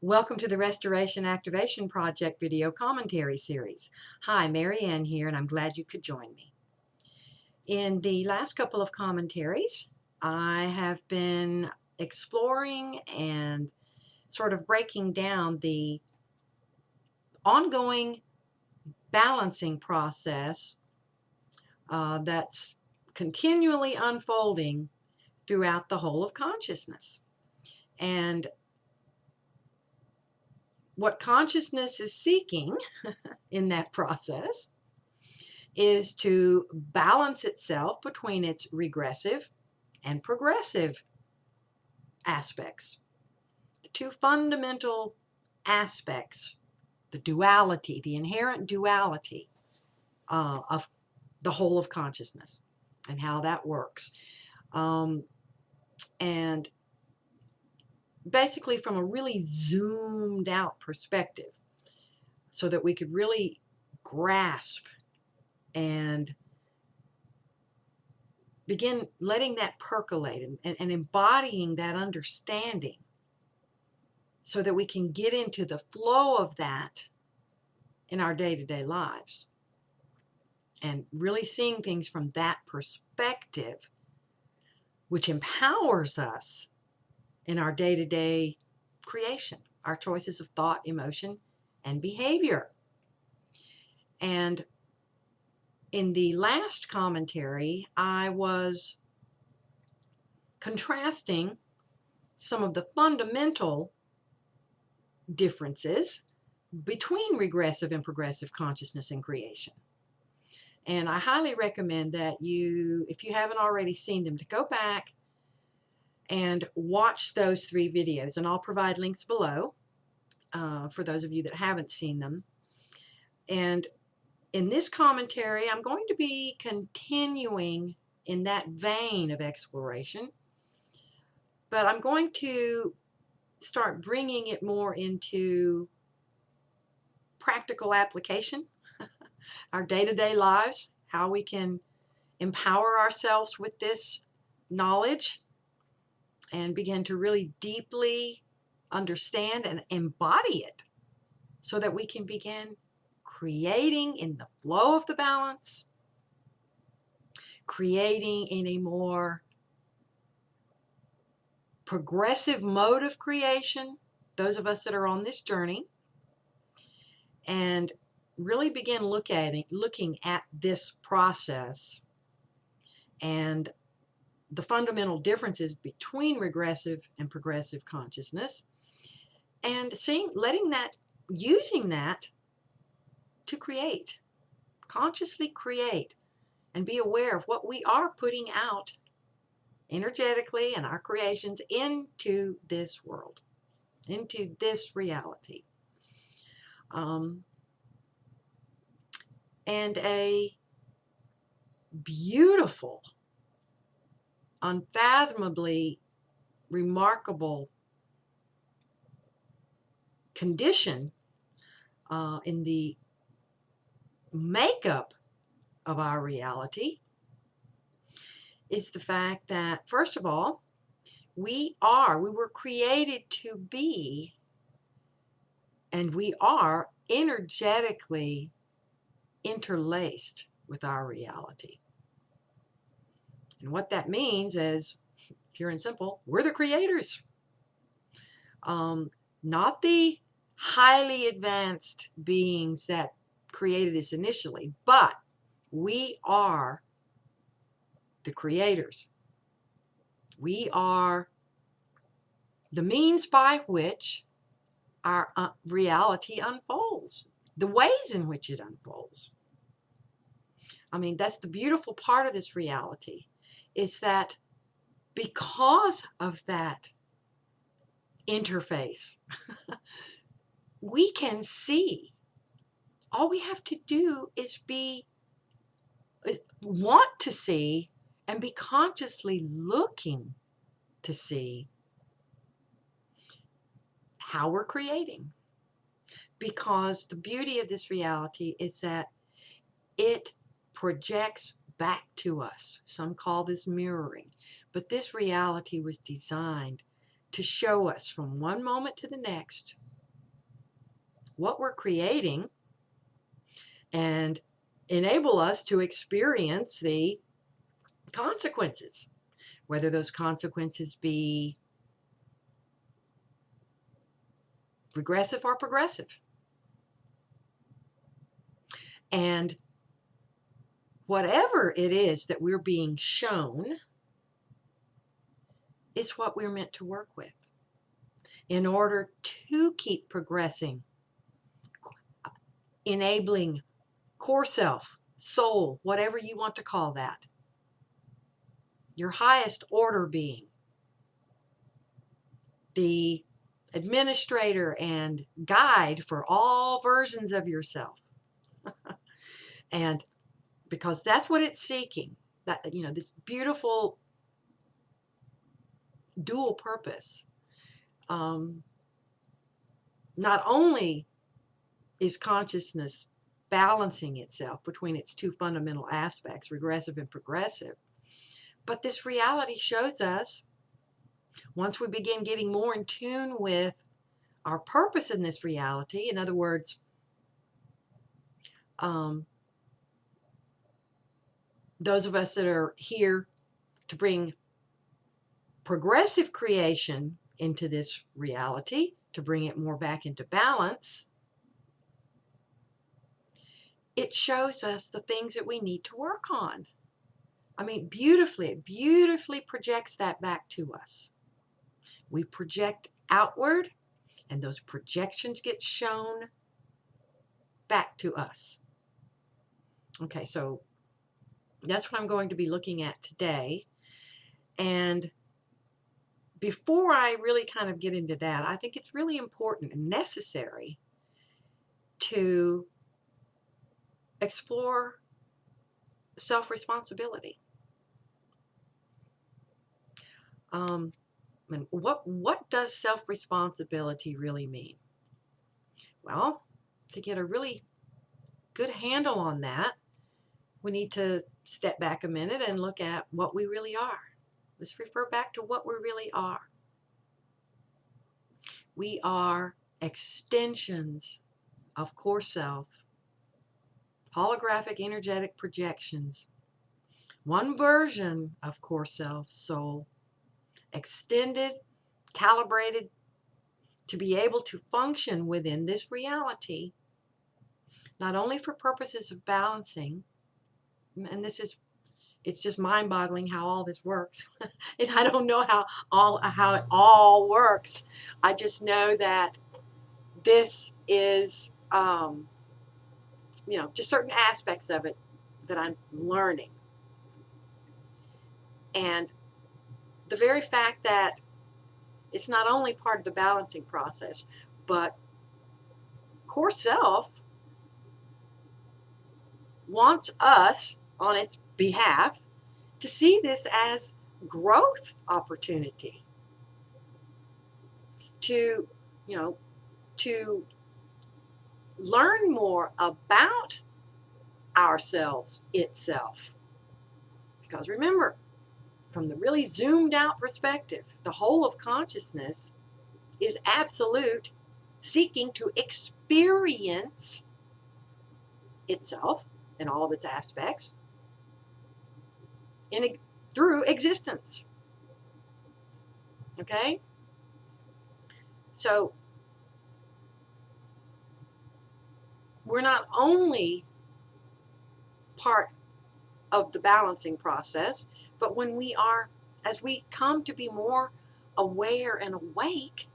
Welcome to the Restoration Activation Project video commentary series. Hi, Mary Ann here, and I'm glad you could join me. In the last couple of commentaries, I have been exploring and sort of breaking down the ongoing balancing process that's continually unfolding throughout the whole of consciousness. And what consciousness is seeking in that process is to balance itself between its regressive and progressive aspects. The two fundamental aspects, the duality, the inherent duality of the whole of consciousness and how that works. And basically from a really zoomed out perspective so that we could really grasp and begin letting that percolate and embodying that understanding so that we can get into the flow of that in our day-to-day lives and really seeing things from that perspective, which empowers us in our day-to-day creation, our choices of thought, emotion, and behavior. And in the last commentary, I was contrasting some of the fundamental differences between regressive and progressive consciousness and creation. And I highly recommend that you, if you haven't already seen them, to go back and watch those 3 videos. And I'll provide links below for those of you that haven't seen them. And in this commentary, I'm going to be continuing in that vein of exploration, but I'm going to start bringing it more into practical application, our day-to-day lives, how we can empower ourselves with this knowledge and begin to really deeply understand and embody it so that we can begin creating in the flow of the balance, creating in a more progressive mode of creation, those of us that are on this journey, and really begin looking at this process and the fundamental differences between regressive and progressive consciousness, and using that to create, consciously create, and be aware of what we are putting out energetically and our creations into this world, into this reality. And a beautiful, unfathomably remarkable condition in the makeup of our reality is the fact that, first of all, we were created to be, and we are energetically interlaced with our reality. And what that means is, pure and simple, we're the creators. Not the highly advanced beings that created us initially, but we are the creators. We are the means by which our reality unfolds, the ways in which it unfolds. I mean, that's the beautiful part of this reality, is that because of that interface, we can see. All we have to do is want to see and be consciously looking to see how we're creating. Because the beauty of this reality is that it projects back to us. Some call this mirroring, but this reality was designed to show us from one moment to the next what we're creating and enable us to experience the consequences, whether those consequences be regressive or progressive. And whatever it is that we're being shown is what we're meant to work with in order to keep progressing, enabling core self, soul, whatever you want to call that, your highest order being, the administrator and guide for all versions of yourself. And because that's what it's seeking, that, you know, this beautiful dual purpose. Not only is consciousness balancing itself between its two fundamental aspects, regressive and progressive, but this reality shows us, once we begin getting more in tune with our purpose in this reality, in other words, those of us that are here to bring progressive creation into this reality, to bring it more back into balance, it shows us the things that we need to work on. I mean, it beautifully projects that back to us. We project outward, and those projections get shown back to us. Okay, so that's what I'm going to be looking at today. And before I really kind of get into that, I think it's really important and necessary to explore self-responsibility. And what does self-responsibility really mean? Well, to get a really good handle on that, we need to step back a minute and look at what we really are. Let's refer back to what we really are. We are extensions of core self, holographic energetic projections, one version of core self, soul, extended, calibrated to be able to function within this reality, not only for purposes of balancing, and it's just mind-boggling how all this works. And I don't know how it all works. I just know that this is, just certain aspects of it that I'm learning. And the very fact that it's not only part of the balancing process, but core self wants us, on its behalf, to see this as growth opportunity, to learn more about ourselves itself. Because remember, from the really zoomed out perspective, the whole of consciousness is absolute, seeking to experience itself and all of its aspects through existence. Okay? So we're not only part of the balancing process, but as we come to be more aware and awake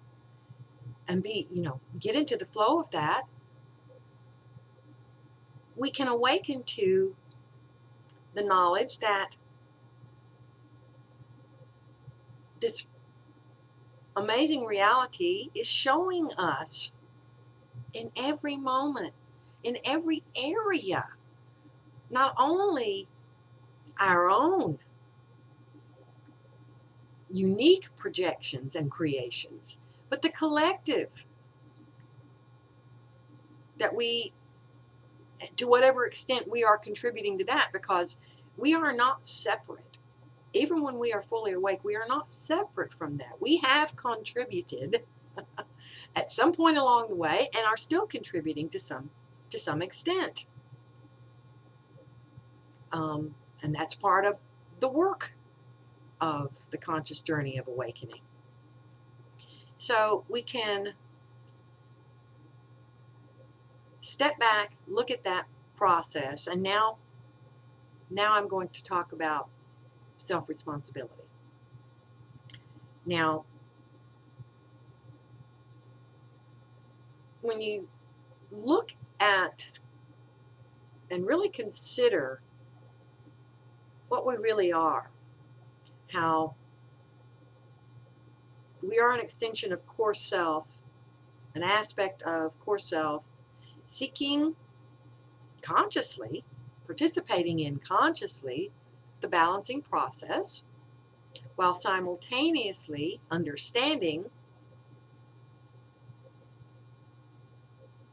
and get into the flow of that, we can awaken to the knowledge that this amazing reality is showing us in every moment, in every area, not only our own unique projections and creations, but the collective that we, to whatever extent we are contributing to that, because we are not separate. Even when we are fully awake, we are not separate from that. We have contributed at some point along the way and are still contributing to some extent. And that's part of the work of the conscious journey of awakening. So we can step back, look at that process, and now I'm going to talk about self-responsibility. Now, when you look at and really consider what we really are, how we are an extension of core self, an aspect of core self, seeking consciously, participating in consciously the balancing process, while simultaneously understanding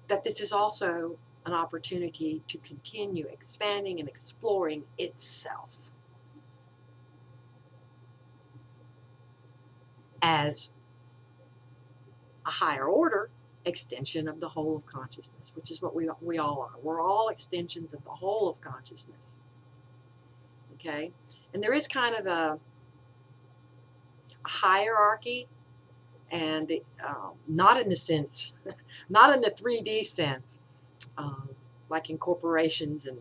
that this is also an opportunity to continue expanding and exploring itself as a higher order extension of the whole of consciousness, which is what we all are. We're all extensions of the whole of consciousness. Okay? And there is kind of a hierarchy, and not in the sense, not in the 3D sense, like in corporations and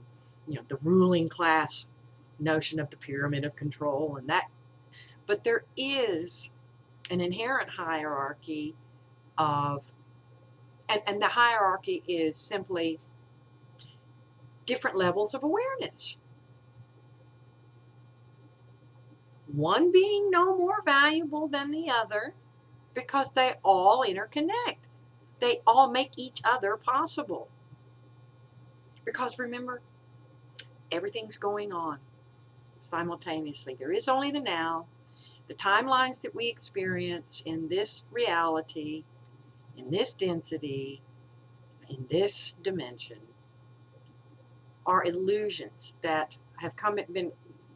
the ruling class notion of the pyramid of control and that, but there is an inherent hierarchy of, and the hierarchy is simply different levels of awareness. One being no more valuable than the other because they all interconnect. They all make each other possible. Because remember, everything's going on simultaneously. There is only the now. The timelines that we experience in this reality, in this density, in this dimension, are illusions that have been,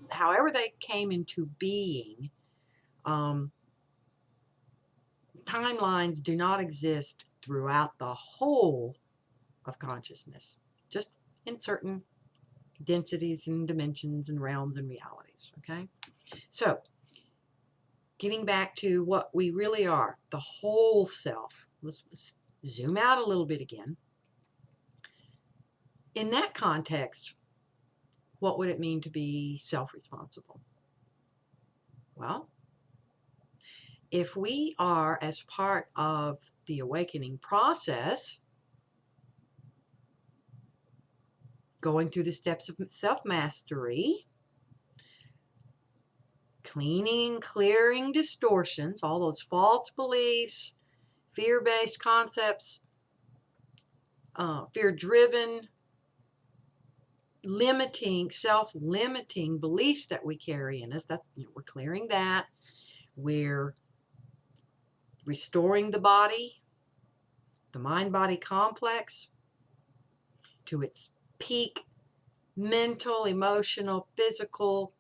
however they came into being. Timelines do not exist throughout the whole of consciousness, just in certain densities and dimensions and realms and realities. Okay, so getting back to what we really are, the whole self. Let's zoom out a little bit again. In that context, what would it mean to be self-responsible? Well, if we are, as part of the awakening process, going through the steps of self-mastery, cleaning and clearing distortions, all those false beliefs, fear-based concepts, fear-driven, limiting, self-limiting beliefs that we carry in us, we're clearing that. We're restoring the body, the mind-body complex, to its peak mental, emotional, physical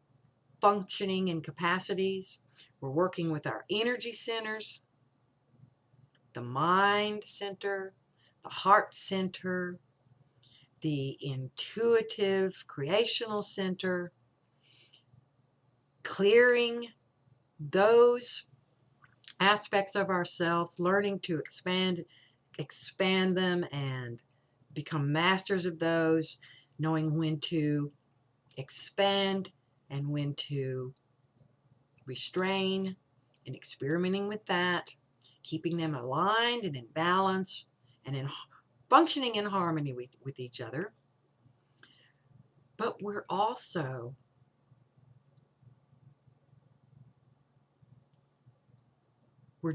functioning and capacities. We're working with our energy centers, the mind center, the heart center, the intuitive creational center, clearing those aspects of ourselves, learning to expand them and become masters of those, knowing when to expand and when to restrain, and experimenting with that, keeping them aligned and in balance and in functioning in harmony with each other. But we're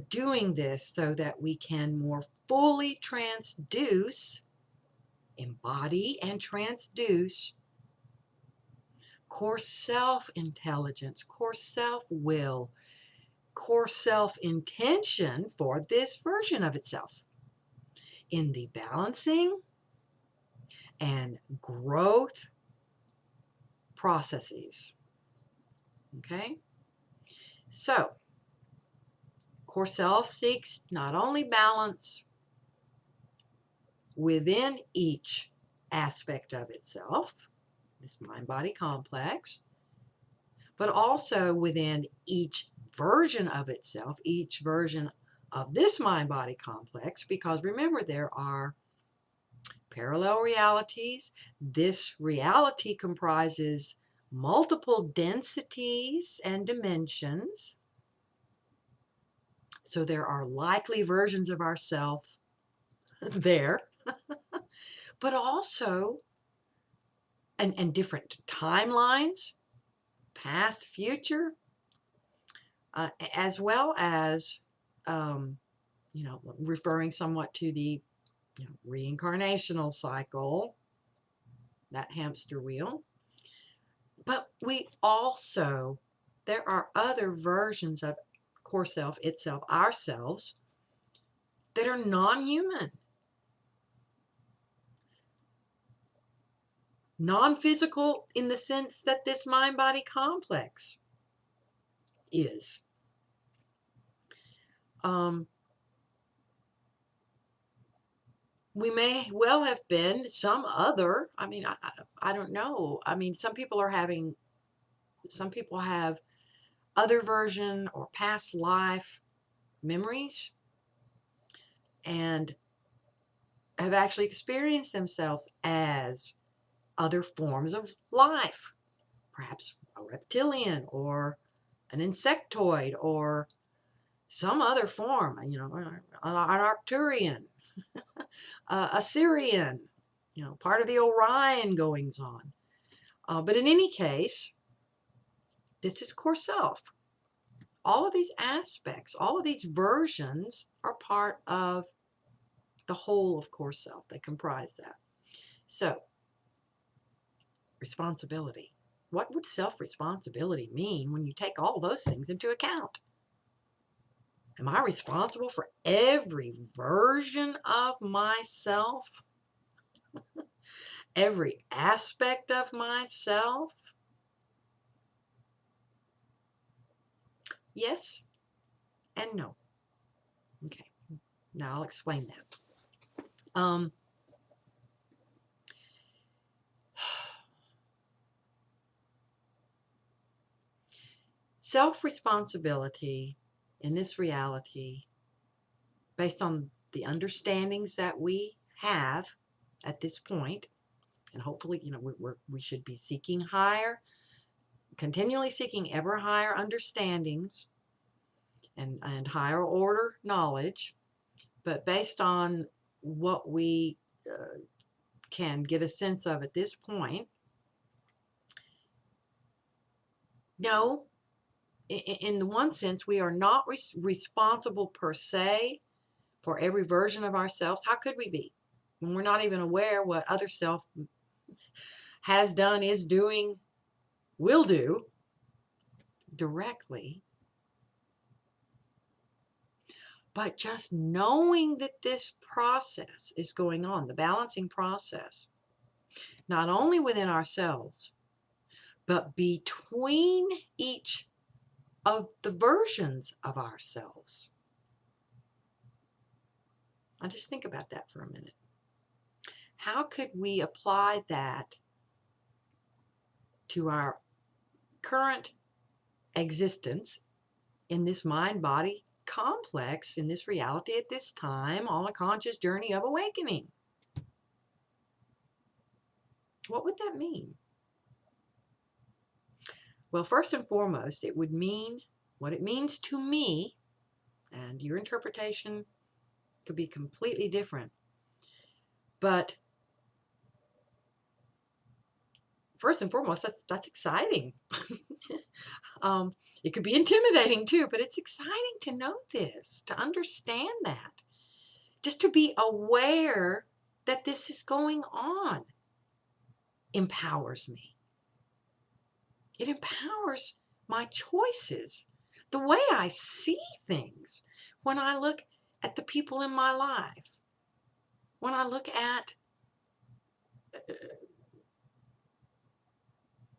doing this so that we can more fully transduce, embody and transduce core self-intelligence, core self-will, core self-intention for this version of itself in the balancing and growth processes. Okay? So, Core self seeks not only balance within each aspect of itself, this mind-body complex, but also within each version of itself, each version of this mind-body complex, because remember, there are parallel realities. This reality comprises multiple densities and dimensions. So there are likely versions of ourselves there, but also, and different timelines, past, future, as well as, referring somewhat to the reincarnational cycle, that hamster wheel. But there are other versions of core self, itself, ourselves, that are non-human, non-physical in the sense that this mind-body complex is. We may well have been some other, I don't know. Some people have other version or past life memories and have actually experienced themselves as other forms of life, perhaps a reptilian or an insectoid or some other form, an Arcturian, a Syrian, part of the Orion goings on. But in any case, this is core self. All of these aspects, all of these versions are part of the whole of core self. They comprise that. So, responsibility. What would self-responsibility mean when you take all those things into account? Am I responsible for every version of myself? Every aspect of myself? Yes and no. Okay, now I'll explain that. Self-responsibility in this reality, based on the understandings that we have at this point, and hopefully, we should be seeking higher, continually seeking ever higher understandings and higher order knowledge, but based on what we can get a sense of at this point, no, in the one sense, we are not responsible per se for every version of ourselves. How could we be when we're not even aware what other self has done, is doing, will do directly? But just knowing that this process is going on, the balancing process, not only within ourselves, but between each of the versions of ourselves. Now just think about that for a minute. How could we apply that to our current existence in this mind-body complex, in this reality at this time, on a conscious journey of awakening? What would that mean? Well, first and foremost, it would mean what it means to me, and your interpretation could be completely different. But first and foremost, that's exciting. It could be intimidating too, but it's exciting to know this, to understand that, just to be aware that this is going on empowers me. It empowers my choices, the way I see things when I look at the people in my life, when I look at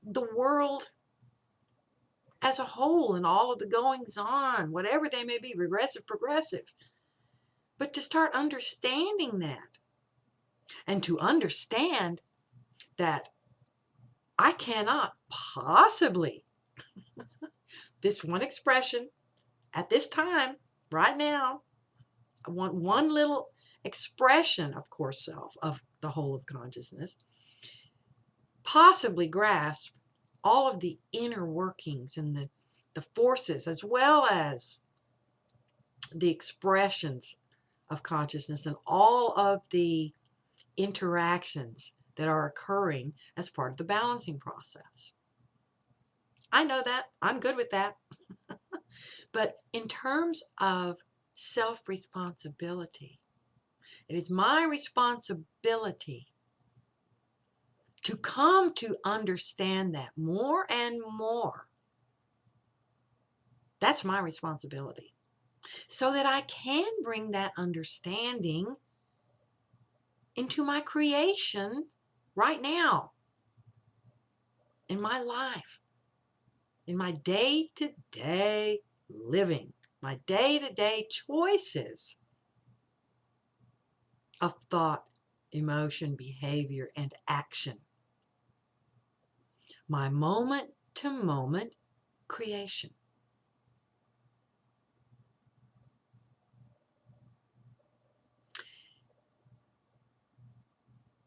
the world as a whole and all of the goings on, whatever they may be, regressive, progressive. But to start understanding that, and to understand that I cannot possibly, this one expression at this time, right now, I want one little expression of core self, of the whole of consciousness, possibly grasp all of the inner workings and the forces, as well as the expressions of consciousness and all of the interactions that are occurring as part of the balancing process. I know that. I'm good with that. But in terms of self-responsibility, it is my responsibility to come to understand that more and more. That's my responsibility. So that I can bring that understanding into my creation right now, in my life, in my day-to-day living, my day-to-day choices of thought, emotion, behavior, and action. My moment-to-moment creation.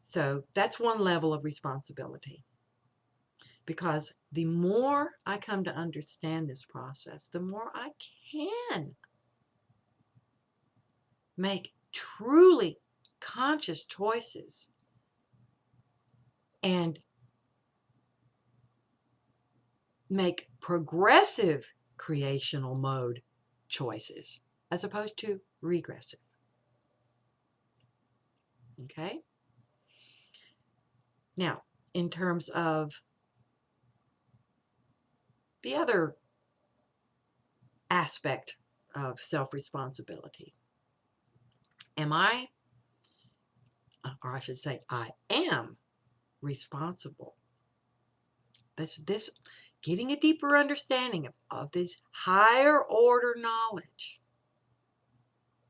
So that's one level of responsibility. Because the more I come to understand this process, the more I can make truly conscious choices and make progressive creational mode choices as opposed to regressive. Okay? Now, in terms of the other aspect of self-responsibility, am I, or I should say, I am responsible. This getting a deeper understanding of this higher order knowledge.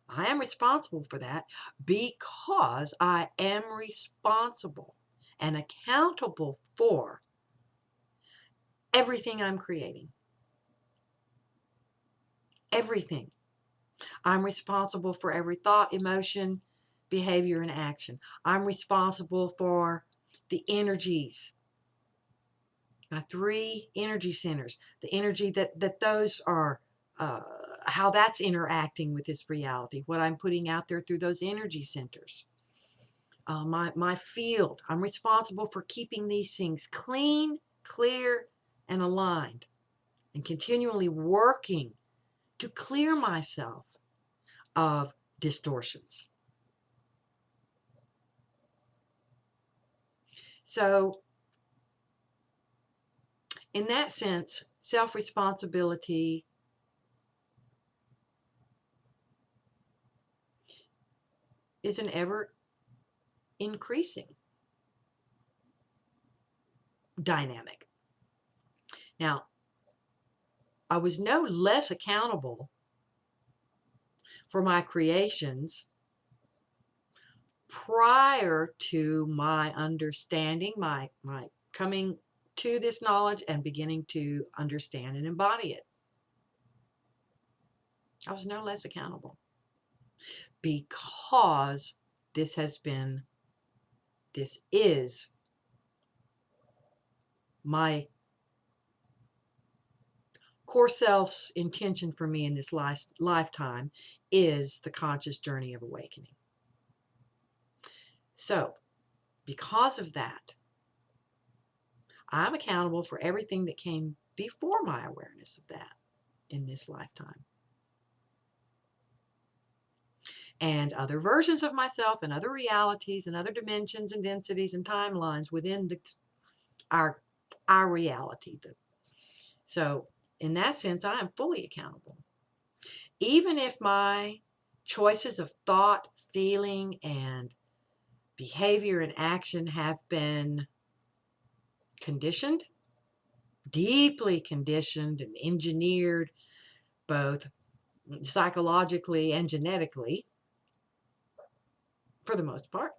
I am responsible for that because I am responsible and accountable for everything I'm creating. Everything. I'm responsible for every thought, emotion, behavior, and action. I'm responsible for the energies, my 3 energy centers, the energy that those are, how that's interacting with this reality, what I'm putting out there through those energy centers. My field, I'm responsible for keeping these things clean, clear, and aligned, and continually working to clear myself of distortions. So, in that sense, self-responsibility is an ever increasing dynamic. Now, I was no less accountable for my creations prior to my understanding, my coming to this knowledge and beginning to understand and embody it. I was no less accountable because this is my core self's intention for me in this lifetime is the conscious journey of awakening. So, because of that, I'm accountable for everything that came before my awareness of that in this lifetime. And other versions of myself and other realities and other dimensions and densities and timelines within our reality. So in that sense, I am fully accountable. Even if my choices of thought, feeling, and behavior and action have been conditioned, deeply conditioned and engineered, both psychologically and genetically, for the most part.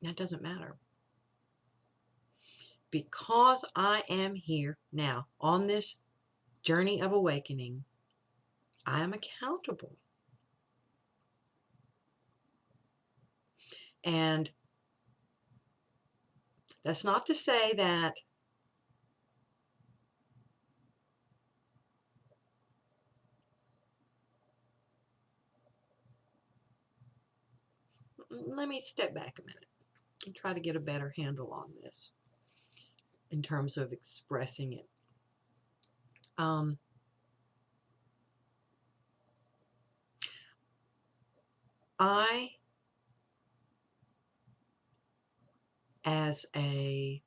That doesn't matter. Because I am here now on this journey of awakening, I am accountable. And that's not to say that let me step back a minute and try to get a better handle on this in terms of expressing it. I, as a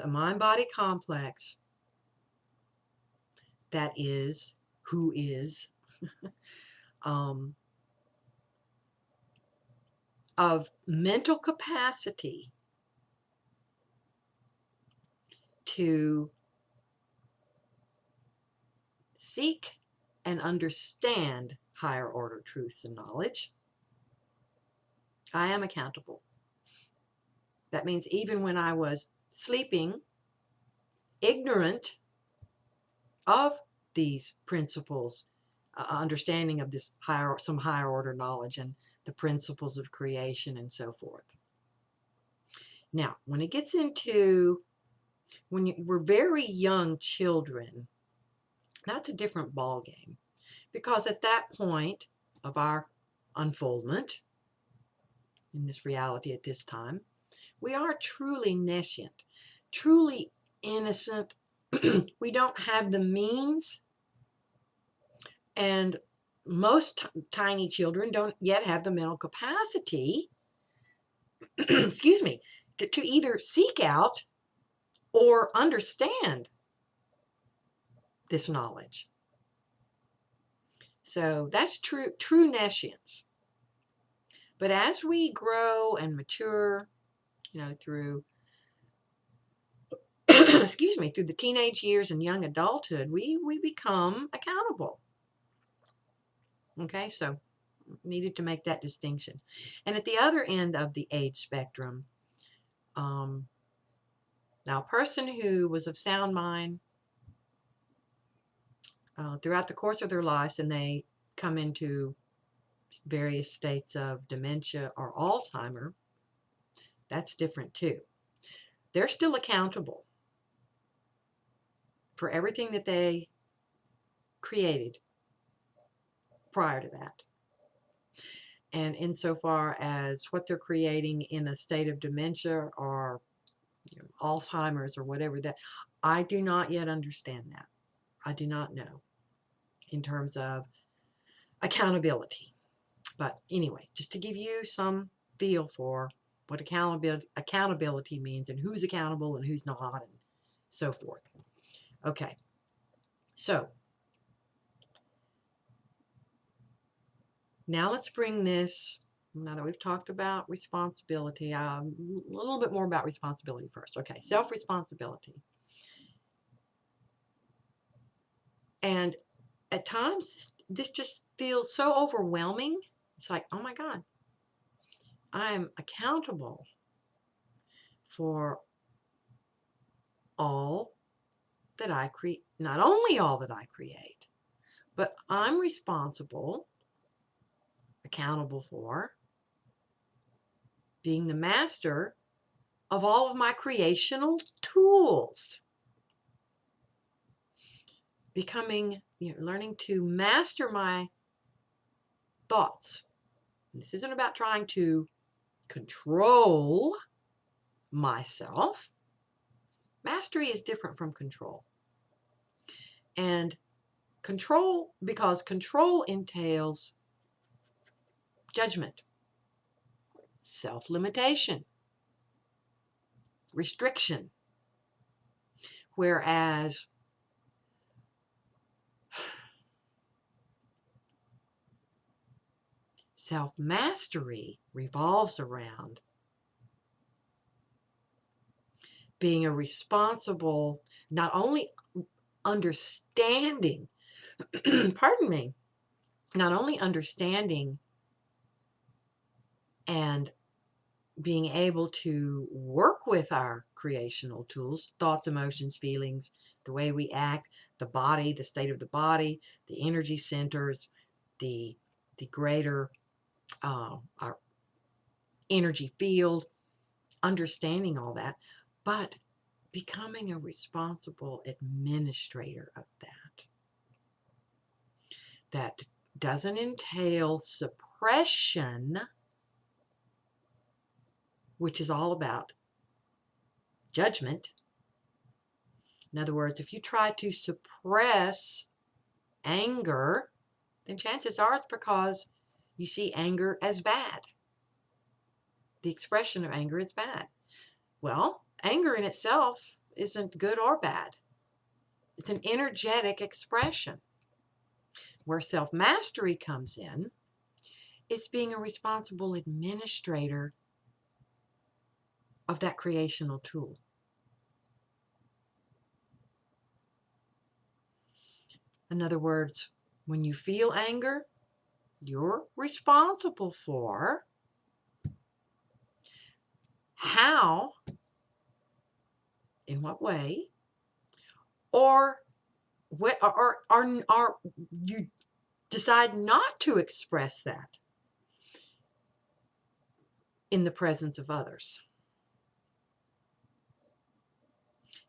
mind-body complex that is who is, of mental capacity to seek and understand higher order truths and knowledge, I am accountable. That means even when I was sleeping, ignorant of these principles, understanding of this some higher order knowledge and the principles of creation and so forth. Now, when it gets into when we're very young children, that's a different ball game, because at that point of our unfoldment in this reality at this time, we are truly nescient, truly innocent. We don't have the means, and most tiny children don't yet have the mental capacity excuse me, to either seek out or understand this knowledge. So that's true nescience. But as we grow and mature, through excuse me, through the teenage years and young adulthood, we become accountable. Okay, so needed to make that distinction. And at the other end of the age spectrum, now a person who was of sound mind throughout the course of their lives, and they come into various states of dementia or Alzheimer, that's different too. They're still accountable for everything that they created prior to that. And insofar as what they're creating in a state of dementia or Alzheimer's or whatever, that I do not yet understand that. I do not know in terms of accountability. But anyway, just to give you some feel for what accountability means and who's accountable and who's not and so forth. Okay, so now let's bring this, now that we've talked about responsibility, a little bit more about responsibility first. Okay, self-responsibility. And at times, this just feels so overwhelming. It's like, oh my God, I'm accountable for all that I create, not only all that I create, but I'm responsible, accountable for being the master of all of my creational tools. Becoming, learning to master my thoughts. This isn't about trying to control myself. Mastery is different from control. And control, because control entails judgment, self-limitation, restriction. Whereas self-mastery revolves around being a responsible, not only understanding, pardon me, not only understanding and being able to work with our creational tools, thoughts, emotions, feelings, the way we act, the body, the state of the body, the energy centers, the greater our energy field, understanding all that, but becoming a responsible administrator of that. That doesn't entail suppression, which is all about judgment. In other words, if you try to suppress anger, then chances are it's because you see anger as bad. The expression of anger is bad. Well, anger in itself isn't good or bad. It's an energetic expression. Where self-mastery comes in, it's being a responsible administrator of that creational tool. In other words, when you feel anger, you're responsible for how, in what way, or you decide not to express that in the presence of others.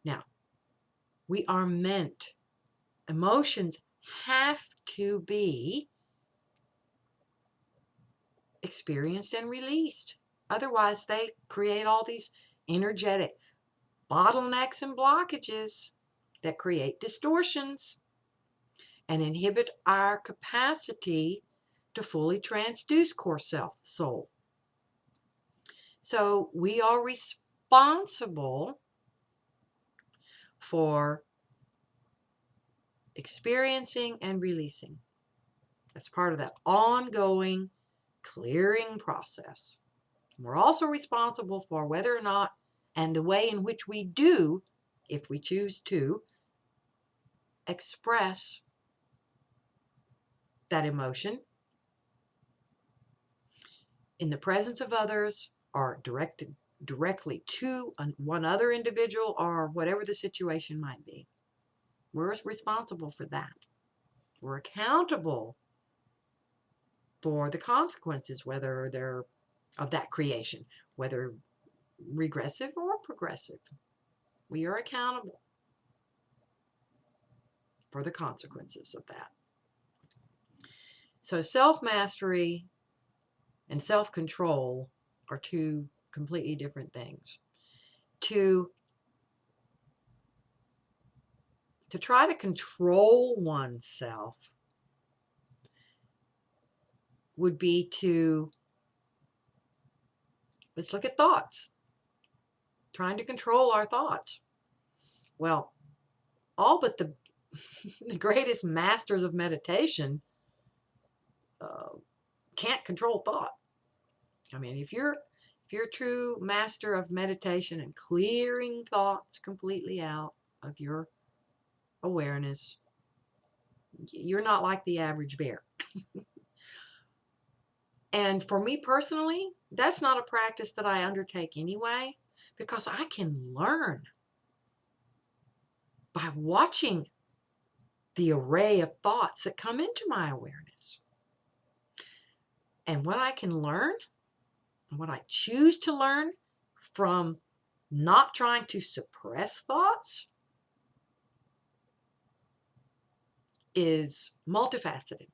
Now, we are meant, emotions have to be experienced and released. Otherwise, they create all these energetic bottlenecks and blockages that create distortions and inhibit our capacity to fully transduce core soul. So we are responsible for experiencing and releasing. That's part of that ongoing clearing process. We're also responsible for whether or not, and the way in which we do, if we choose to, express that emotion in the presence of others, or directed directly to one other individual, or whatever the situation might be. We're responsible for that. We're accountable for the consequences, whether they're of that creation, whether regressive or progressive. We are accountable for the consequences of that. So self-mastery and self-control are two completely different things. To try to control oneself would be to, let's look at thoughts. Trying to control our thoughts. Well, all but the the greatest masters of meditation can't control thought. I mean, if you're a true master of meditation and clearing thoughts completely out of your awareness, you're not like the average bear. And for me personally, that's not a practice that I undertake anyway, because I can learn by watching the array of thoughts that come into my awareness. And what I can learn, and what I choose to learn from not trying to suppress thoughts, is multifaceted.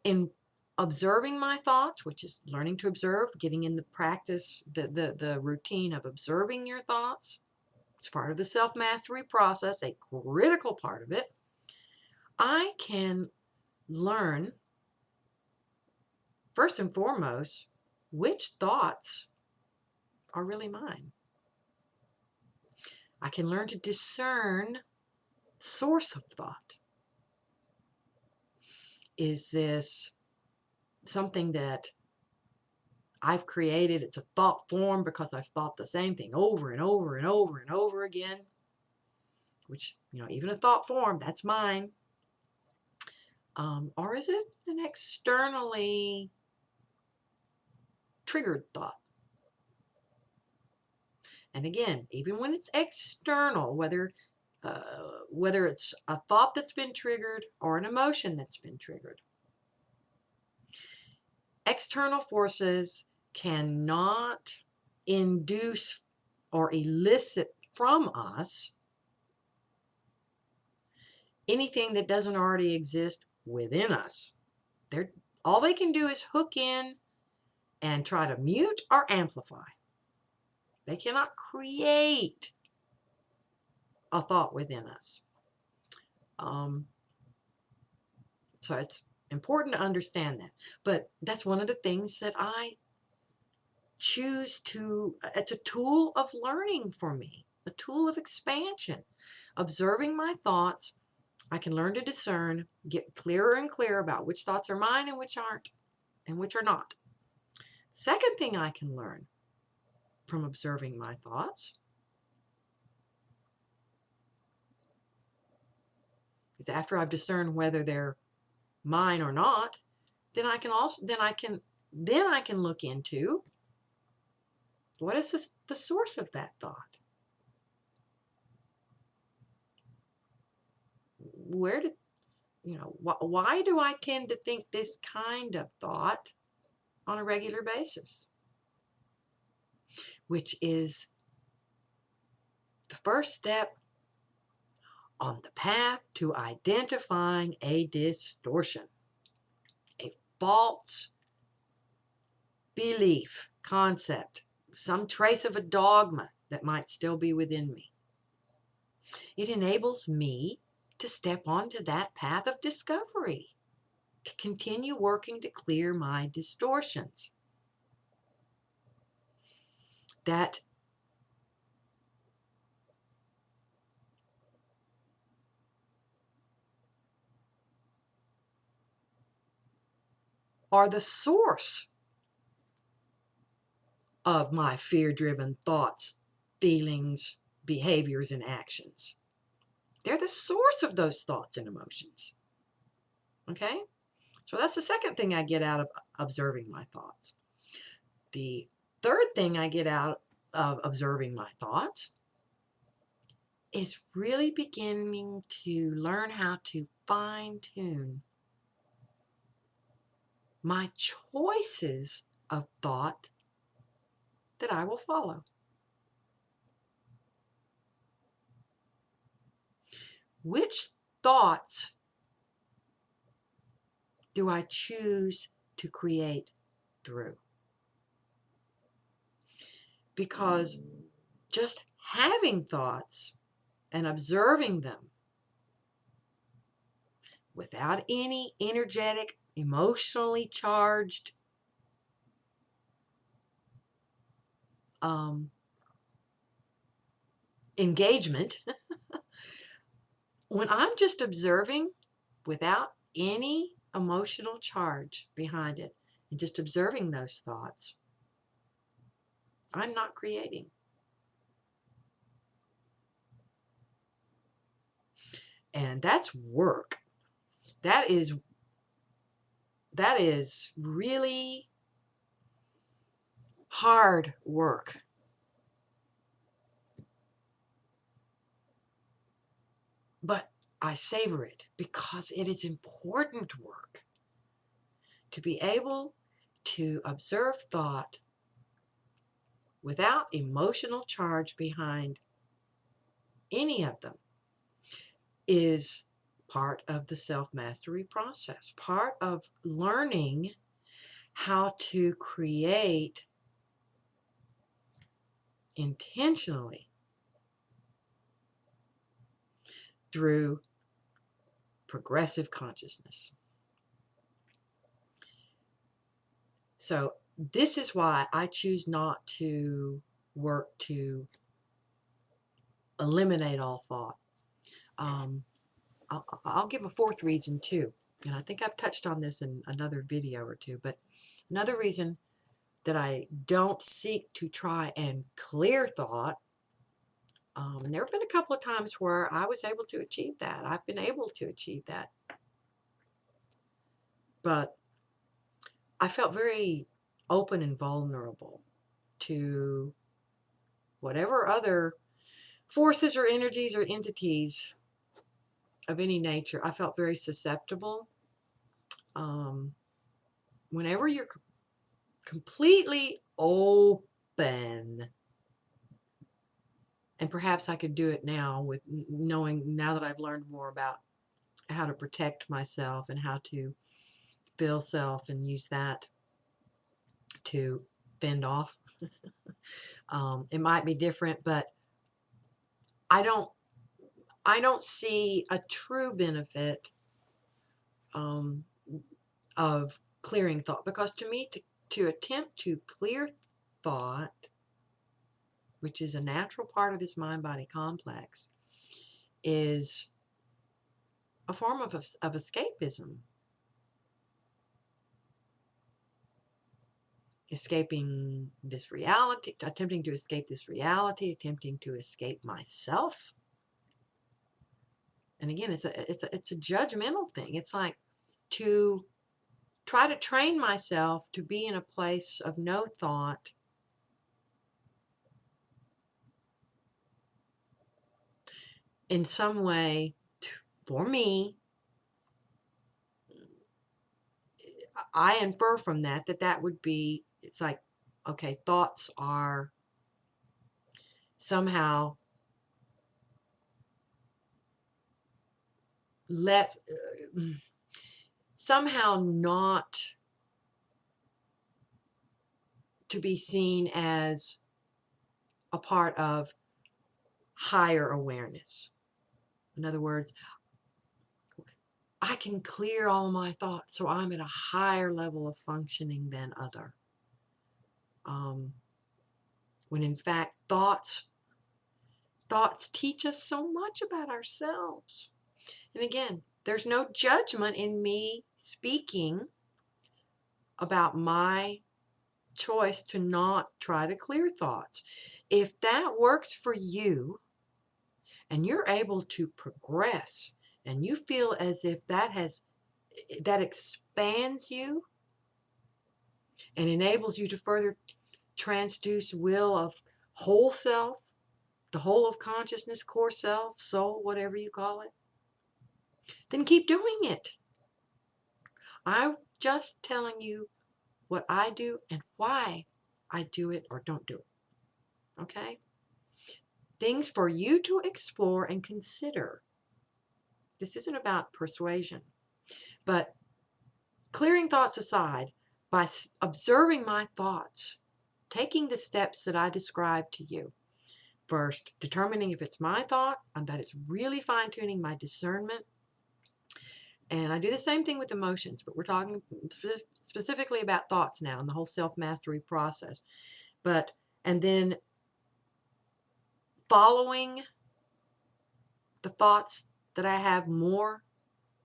In observing my thoughts, which is learning to observe, getting in the practice, the routine of observing your thoughts, it's part of the self-mastery process, a critical part of it. I can learn, first and foremost, which thoughts are really mine. I can learn to discern the source of thought. Is this something that I've created. It's a thought form because I've thought the same thing over and over and over and over again, which, even a thought form, that's mine. Or is it an externally triggered thought? And again, even when it's external, whether it's a thought that's been triggered or an emotion that's been triggered, external forces cannot induce or elicit from us anything that doesn't already exist within us. All they can do is hook in and try to mute or amplify. They cannot create a thought within us. So it's important to understand that. But that's one of the things that I choose to, it's a tool of learning for me, a tool of expansion. Observing my thoughts, I can learn to discern, get clearer and clearer about which thoughts are mine and which aren't, and which are not. Second thing I can learn from observing my thoughts is after I've discerned whether they're mine or not, then I can look into what is the source of that thought. Why do I tend to think this kind of thought on a regular basis? Which is the first step on the path to identifying a distortion, a false belief, concept, some trace of a dogma that might still be within me. It enables me to step onto that path of discovery, to continue working to clear my distortions that are the source of my fear-driven thoughts, feelings, behaviors, and actions. They're the source of those thoughts and emotions. Okay? So that's the second thing I get out of observing my thoughts. The third thing I get out of observing my thoughts is really beginning to learn how to fine-tune my choices of thought that I will follow. Which thoughts do I choose to create through? Because just having thoughts and observing them without any energetic, emotionally charged engagement, when I'm just observing without any emotional charge behind it and just observing those thoughts, I'm not creating. And that's work. That is really hard work. But I savor it because it is important work to be able to observe thought without emotional charge behind any of them is part of the self-mastery process, part of learning how to create intentionally through progressive consciousness. So this is why I choose not to work to eliminate all thought. I'll give a fourth reason too, and I think I've touched on this in another video or two, but another reason that I don't seek to try and clear thought. And there have been a couple of times where I was able to achieve that. I've been able to achieve that. But I felt very open and vulnerable to whatever other forces or energies or entities of any nature. I felt very susceptible. Whenever you're completely open, and perhaps I could do it now with knowing, now that I've learned more about how to protect myself and how to feel self and use that to fend off. It might be different, but I don't see a true benefit of clearing thought, because to me, to attempt to clear thought, which is a natural part of this mind-body complex, is a form of escapism. Escaping this reality, attempting to escape this reality, attempting to escape myself. And again, it's a judgmental thing. It's like to try to train myself to be in a place of no thought in some way. For me, I infer from that that would be, it's like, okay, thoughts are somehow somehow not to be seen as a part of higher awareness. In other words, I can clear all my thoughts, so I'm at a higher level of functioning than other. When in fact, thoughts teach us so much about ourselves. And again, there's no judgment in me speaking about my choice to not try to clear thoughts. If that works for you and you're able to progress and you feel as if that expands you and enables you to further transduce will of whole self, the whole of consciousness, core self, soul, whatever you call it, then keep doing it. I'm just telling you what I do and why I do it or don't do it. Okay? Things for you to explore and consider. This isn't about persuasion, but clearing thoughts aside, by observing my thoughts, taking the steps that I described to you. First, determining if it's my thought, and that it's really fine-tuning my discernment. And I do the same thing with emotions, but we're talking specifically about thoughts now and the whole self-mastery process. And then following the thoughts that I have more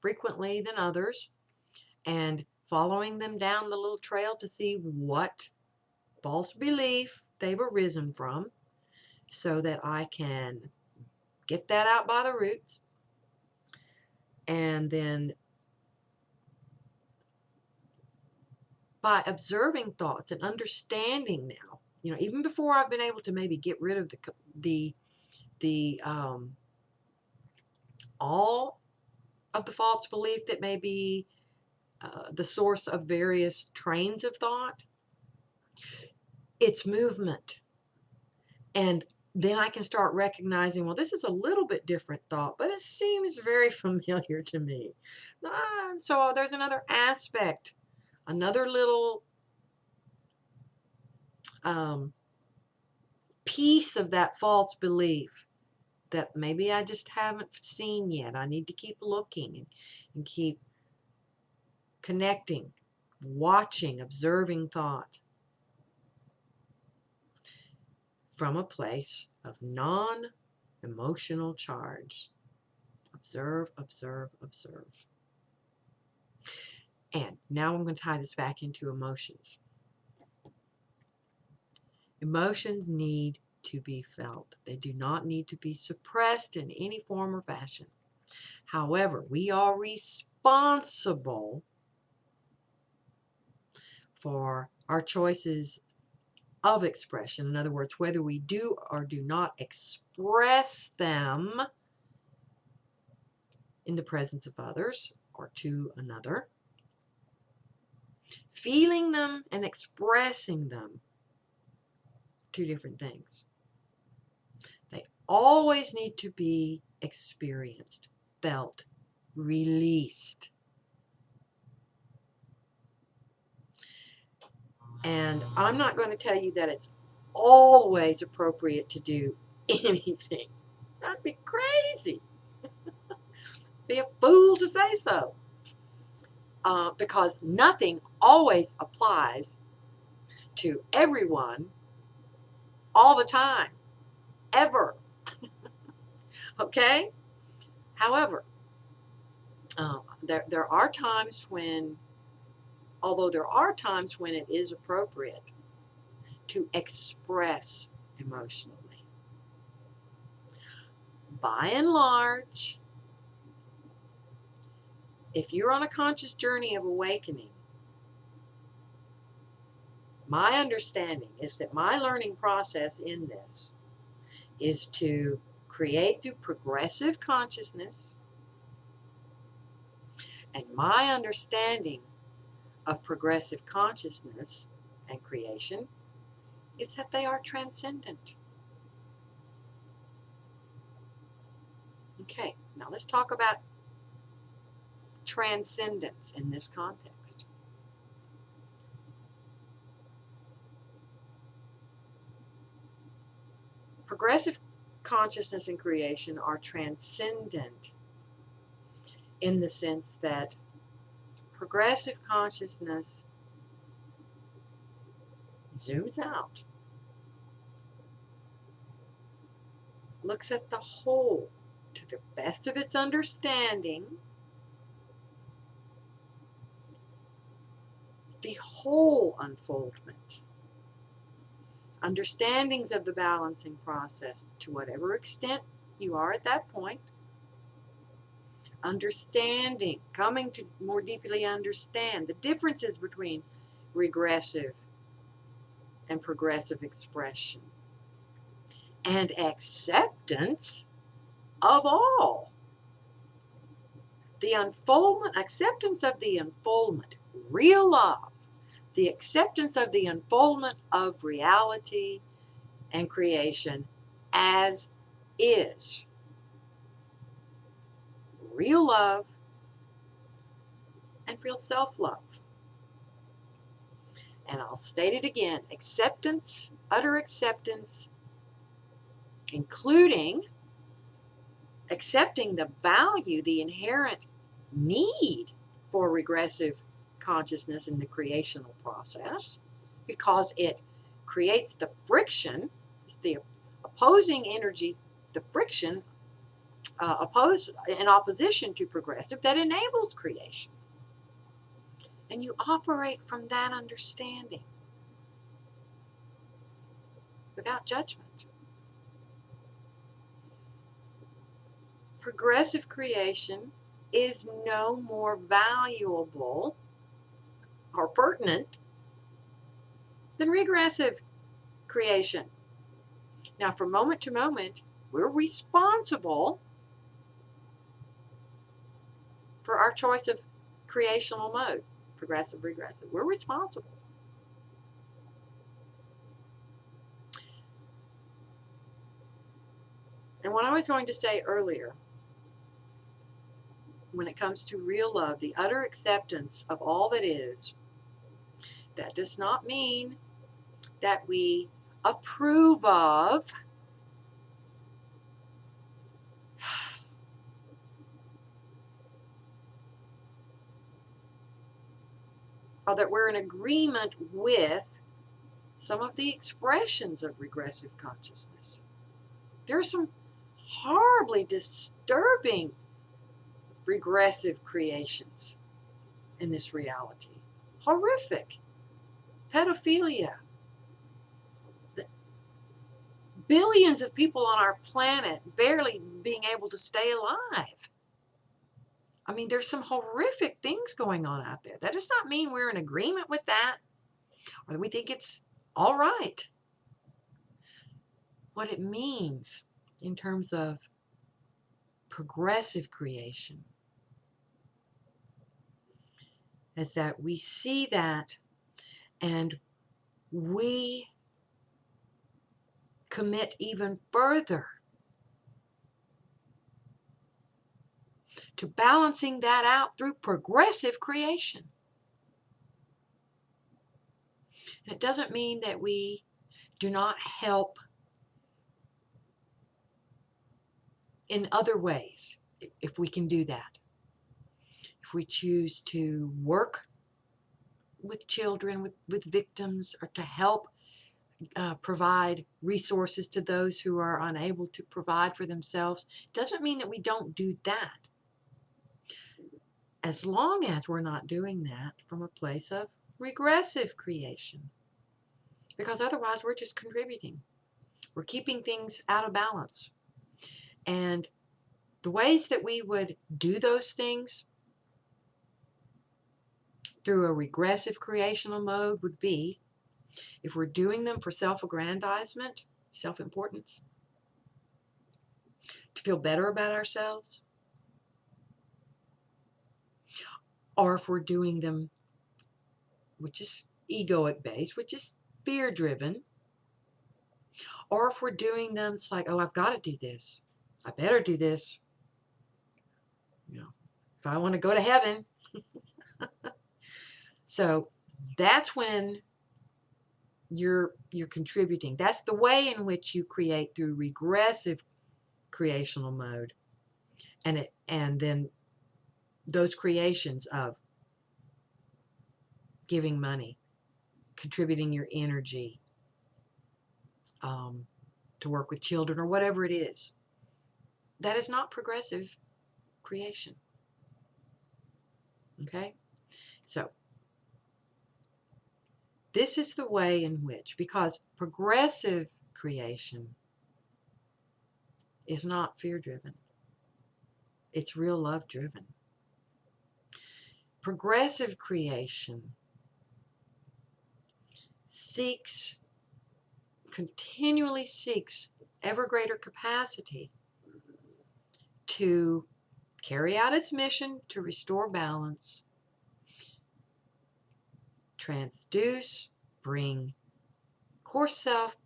frequently than others, and following them down the little trail to see what false belief they've arisen from, so that I can get that out by the roots. And then by observing thoughts and understanding now, even before I've been able to maybe get rid of all of the false belief that may be the source of various trains of thought, it's movement. And then I can start recognizing, well, this is a little bit different thought, but it seems very familiar to me. So there's another aspect, another little piece of that false belief that maybe I just haven't seen yet. I need to keep looking and keep connecting, watching, observing thought from a place of non-emotional charge. Observe, observe, observe. And now I'm going to tie this back into emotions. Emotions need to be felt. They do not need to be suppressed in any form or fashion. However, we are responsible for our choices of expression. In other words, whether we do or do not express them in the presence of others or to another. Feeling them and expressing them, two different things. They always need to be experienced, felt, released. And I'm not going to tell you that it's always appropriate to do anything. That'd be crazy. Be a fool to say so. Because nothing always applies to everyone all the time, ever. Okay? However, there are times when, although there are times when it is appropriate to express emotionally. By and large, if you're on a conscious journey of awakening, my understanding is that my learning process in this is to create through progressive consciousness, and my understanding of progressive consciousness and creation is that they are transcendent. Okay, now let's talk about transcendence in this context. Progressive consciousness and creation are transcendent in the sense that progressive consciousness zooms out, looks at the whole to the best of its understanding, the whole unfoldment, understandings of the balancing process to whatever extent you are at that point, understanding, coming to more deeply understand the differences between regressive and progressive expression, and acceptance of all. The unfoldment, acceptance of the unfoldment, real love, the acceptance of the unfoldment of reality and creation as is. Real love and real self-love. And I'll state it again, acceptance, utter acceptance, including accepting the value, the inherent need for regressive consciousness in the creational process, because it creates the friction, it's the opposing energy, the friction in opposition to progressive that enables creation. And you operate from that understanding without judgment. Progressive creation is no more valuable or pertinent than regressive creation. Now, from moment to moment, we're responsible for our choice of creational mode, progressive, regressive. We're responsible. And what I was going to say earlier, when it comes to real love, the utter acceptance of all that is, that does not mean that we approve of or that we're in agreement with some of the expressions of regressive consciousness. There are some horribly disturbing regressive creations in this reality. Horrific. Pedophilia. billions of people on our planet barely being able to stay alive. I mean, there's some horrific things going on out there. That does not mean we're in agreement with that or that we think it's all right. What it means in terms of progressive creation is that we see that and we commit even further to balancing that out through progressive creation. And it doesn't mean that we do not help in other ways, if we can do that. If we choose to work with children, with victims, or to help provide resources to those who are unable to provide for themselves, doesn't mean that we don't do that. As long as we're not doing that from a place of regressive creation. Because otherwise we're just contributing. We're keeping things out of balance. And the ways that we would do those things through a regressive creational mode would be, if we're doing them for self-aggrandizement, self-importance, to feel better about ourselves, or if we're doing them, which is egoic based, which is fear driven, or if we're doing them, it's like, oh, I've got to do this. I better do this. You know, if I want to go to heaven. So that's when you're contributing. That's the way in which you create through regressive creational mode. And then those creations of giving money, contributing your energy, to work with children or whatever it is. That is not progressive creation. Okay? So, this is the way in which, because progressive creation is not fear-driven. It's real love-driven. Progressive creation continually seeks ever greater capacity to carry out its mission to restore balance, transduce, bring core self,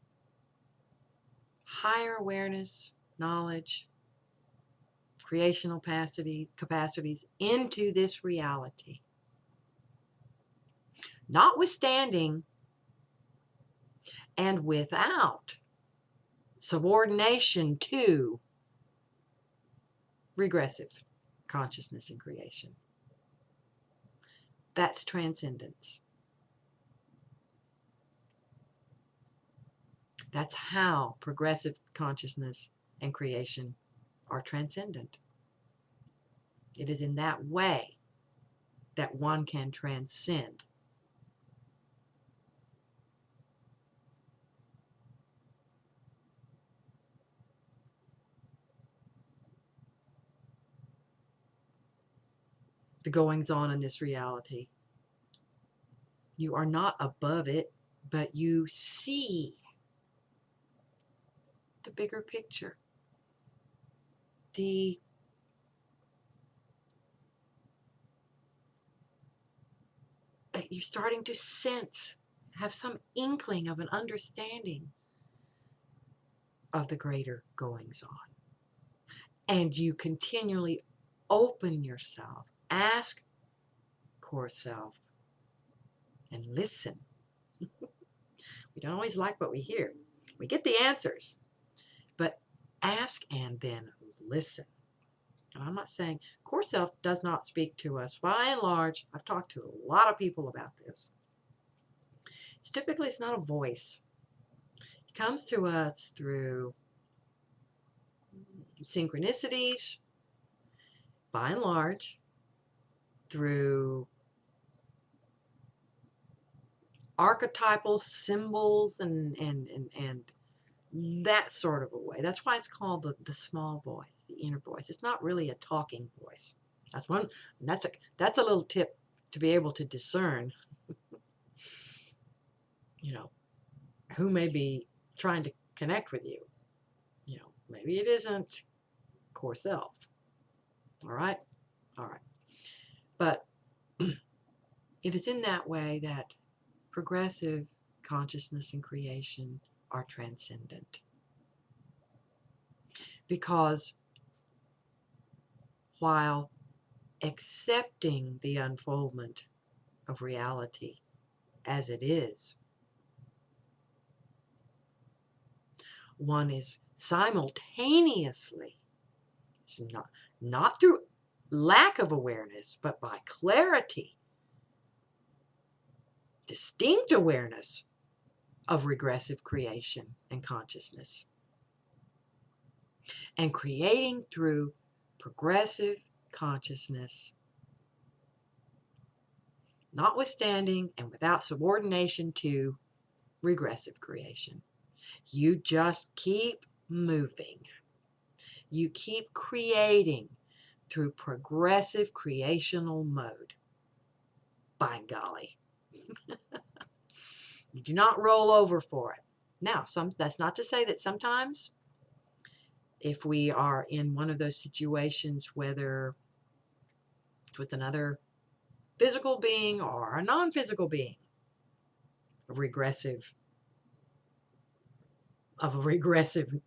higher awareness, knowledge, creational capacities into this reality. Notwithstanding and without subordination to regressive consciousness and creation. That's transcendence. That's how progressive consciousness and creation are transcendent. It is in that way that one can transcend. The goings on in this reality. You are not above it, but you see the bigger picture. You're starting to sense, have some inkling of an understanding of the greater goings on. And you continually open yourself, ask core self, and listen. We don't always like what we hear. We get the answers, but ask and then listen. And I'm not saying core self does not speak to us. By and large, I've talked to a lot of people about this. It's not a voice. It comes to us through synchronicities, by and large, through archetypal symbols and that sort of a way. That's why it's called the small voice, the inner voice. It's not really a talking voice. That's one. That's a little tip to be able to discern, who may be trying to connect with you. Maybe it isn't core self. All right, all right. But it is in that way that progressive consciousness and creation are transcendent. Because while accepting the unfoldment of reality as it is, one is simultaneously, not through lack of awareness, but by clarity, distinct awareness of regressive creation and consciousness, and creating through progressive consciousness, notwithstanding and without subordination to regressive creation. You just keep moving. You keep creating through progressive creational mode. By golly. You do not roll over for it. Now, that's not to say that sometimes, if we are in one of those situations, whether it's with another physical being or a non-physical being, of a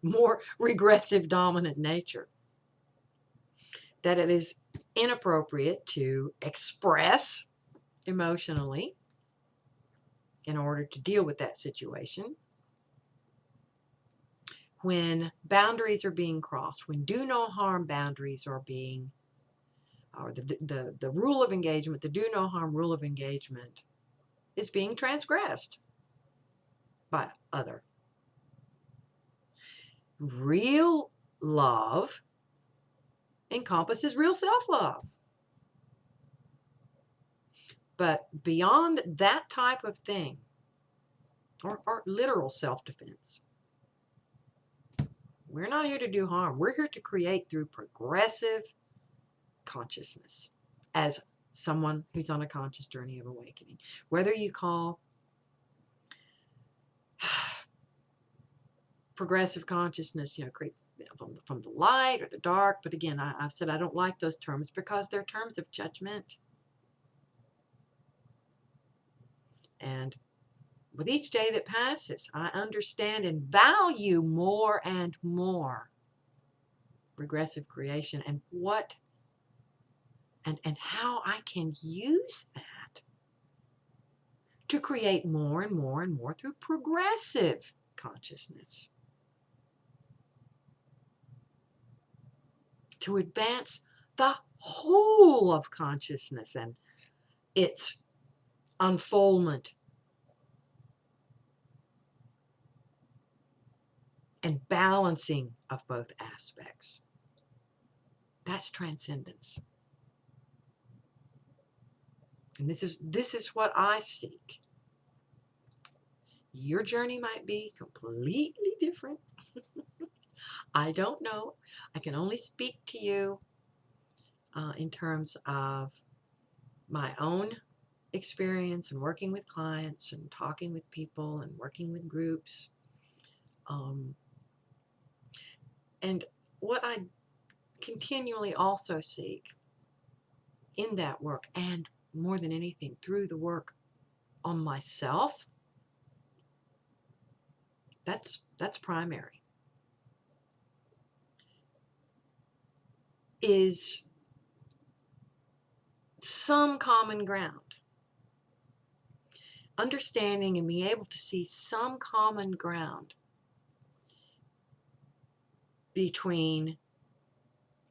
more regressive dominant nature, that it is inappropriate to express emotionally in order to deal with that situation. When boundaries are being crossed, when do no harm boundaries are being, or the rule of engagement, the do no harm rule of engagement is being transgressed by other. Real love encompasses real self-love. But beyond that type of thing, or literal self-defense, we're not here to do harm. We're here to create through progressive consciousness as someone who's on a conscious journey of awakening. Whether you call progressive consciousness, from the light or the dark. But again, I've said I don't like those terms because they're terms of judgment. And with each day that passes, I understand and value more and more regressive creation and and how I can use that to create more and more and more through progressive consciousness, to advance the whole of consciousness and its unfoldment and balancing of both aspects. That's transcendence. And this is what I seek. Your journey might be completely different. I don't know. I can only speak to you in terms of my own experience and working with clients and talking with people and working with groups. And what I continually also seek in that work, and more than anything through the work on myself, that's primary, is some common ground. Understanding and being able to see some common ground between,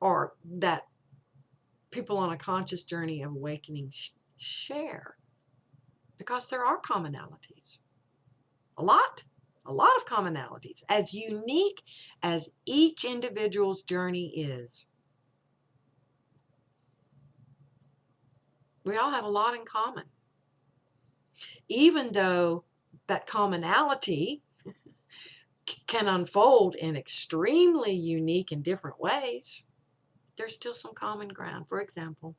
or that people on a conscious journey of awakening share, because there are commonalities, a lot of commonalities, as unique as each individual's journey is. We all have a lot in common, even though that commonality can unfold in extremely unique and different ways, there's still some common ground. For example,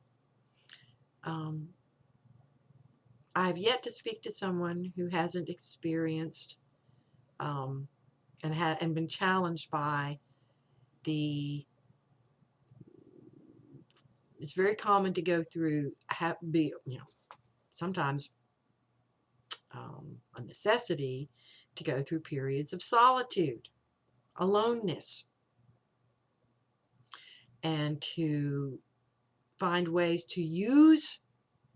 I've yet to speak to someone who hasn't experienced and been challenged by the. It's very common to go through, sometimes a necessity to go through periods of solitude, aloneness, and to find ways to use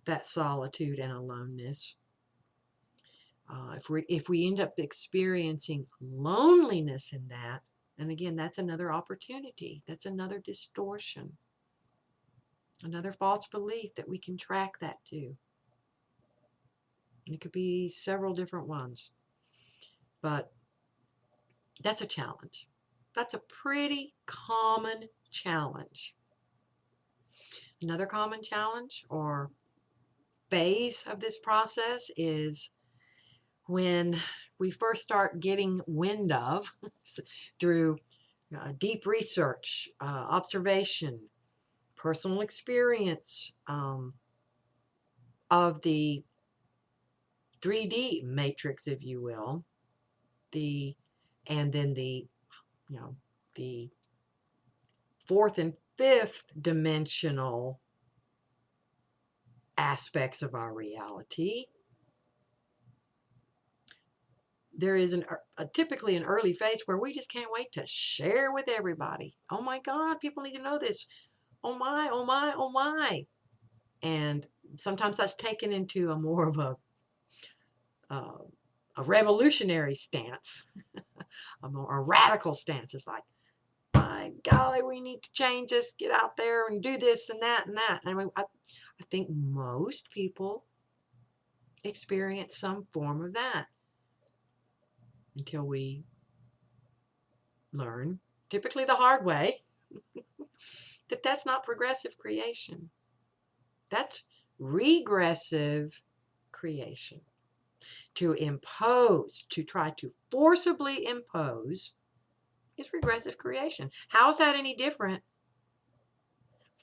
that solitude and aloneness. If we end up experiencing loneliness in that, and again, that's another opportunity, that's another distortion, another false belief that we can track that to. It could be several different ones, but that's a challenge. That's a pretty common challenge. Another common challenge or phase of this process is when we first start getting wind of, through deep research, observation, personal experience of the 3D matrix, if you will, and then the fourth and fifth dimensional aspects of our reality. There is typically an early phase where we just can't wait to share with everybody. Oh my God, people need to know this. Oh my, oh my, oh my. And sometimes that's taken into a more of a revolutionary stance, a radical stance. It's like, my golly, we need to change this, get out there and do this and that and that. I mean, I think most people experience some form of that until we learn, typically the hard way, that that's not progressive creation. That's regressive creation. To impose, to try to forcibly impose, is regressive creation. How is that any different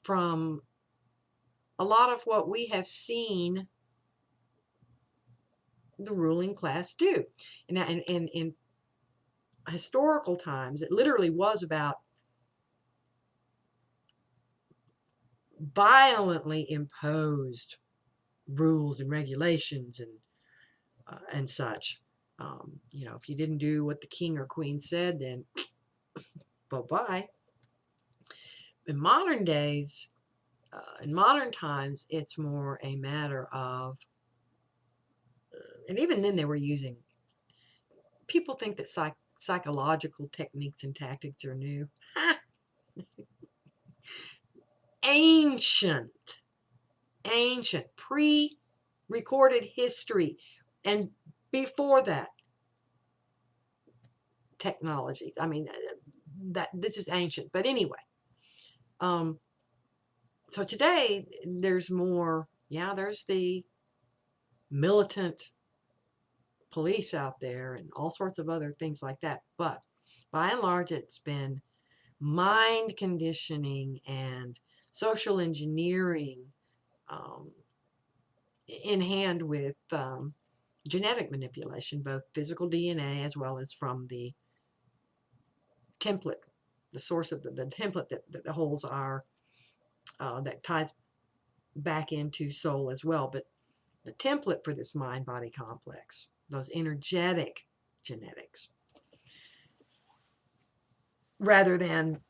from a lot of what we have seen the ruling class do? And in historical times, it literally was about violently imposed rules and regulations and such. If you didn't do what the king or queen said, then bye-bye. In modern days, in modern times, it's more a matter of, and even then they were using, people think that psychological techniques and tactics are new. Ancient, pre-recorded history, and before that, technologies. I mean, that this is ancient, but anyway. So today there's more. Yeah, there's the militant police out there and all sorts of other things like that. But by and large, it's been mind conditioning and social engineering in hand with genetic manipulation, both physical DNA as well as from the template, the source of the template that holds our, that ties back into soul as well. But the template for this mind-body complex, those energetic genetics, rather than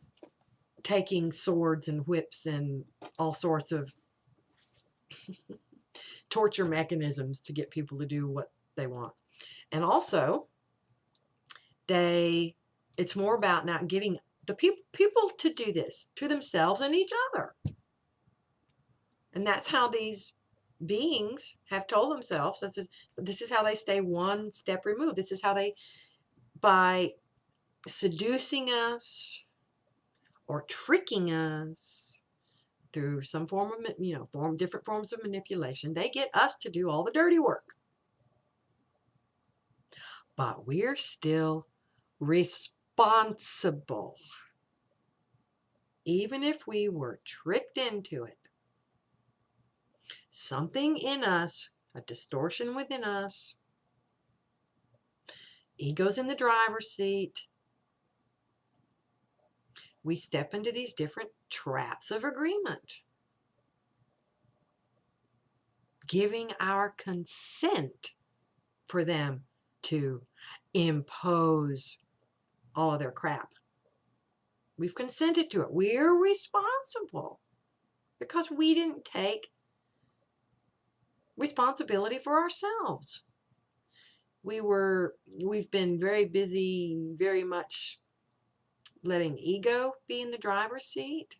taking swords and whips and all sorts of torture mechanisms to get people to do what they want. And also, it's more about now getting the people to do this to themselves and each other. And that's how these beings have told themselves, this is how they stay one step removed. This is how they, by seducing us or tricking us through some form of, different forms of manipulation, they get us to do all the dirty work. But we're still responsible. Even if we were tricked into it, something in us, a distortion within us, ego's in the driver's seat, we step into these different traps of agreement, giving our consent for them to impose all of their crap. We've consented to it. We're responsible because we didn't take responsibility for ourselves. We've been very busy, very much letting ego be in the driver's seat.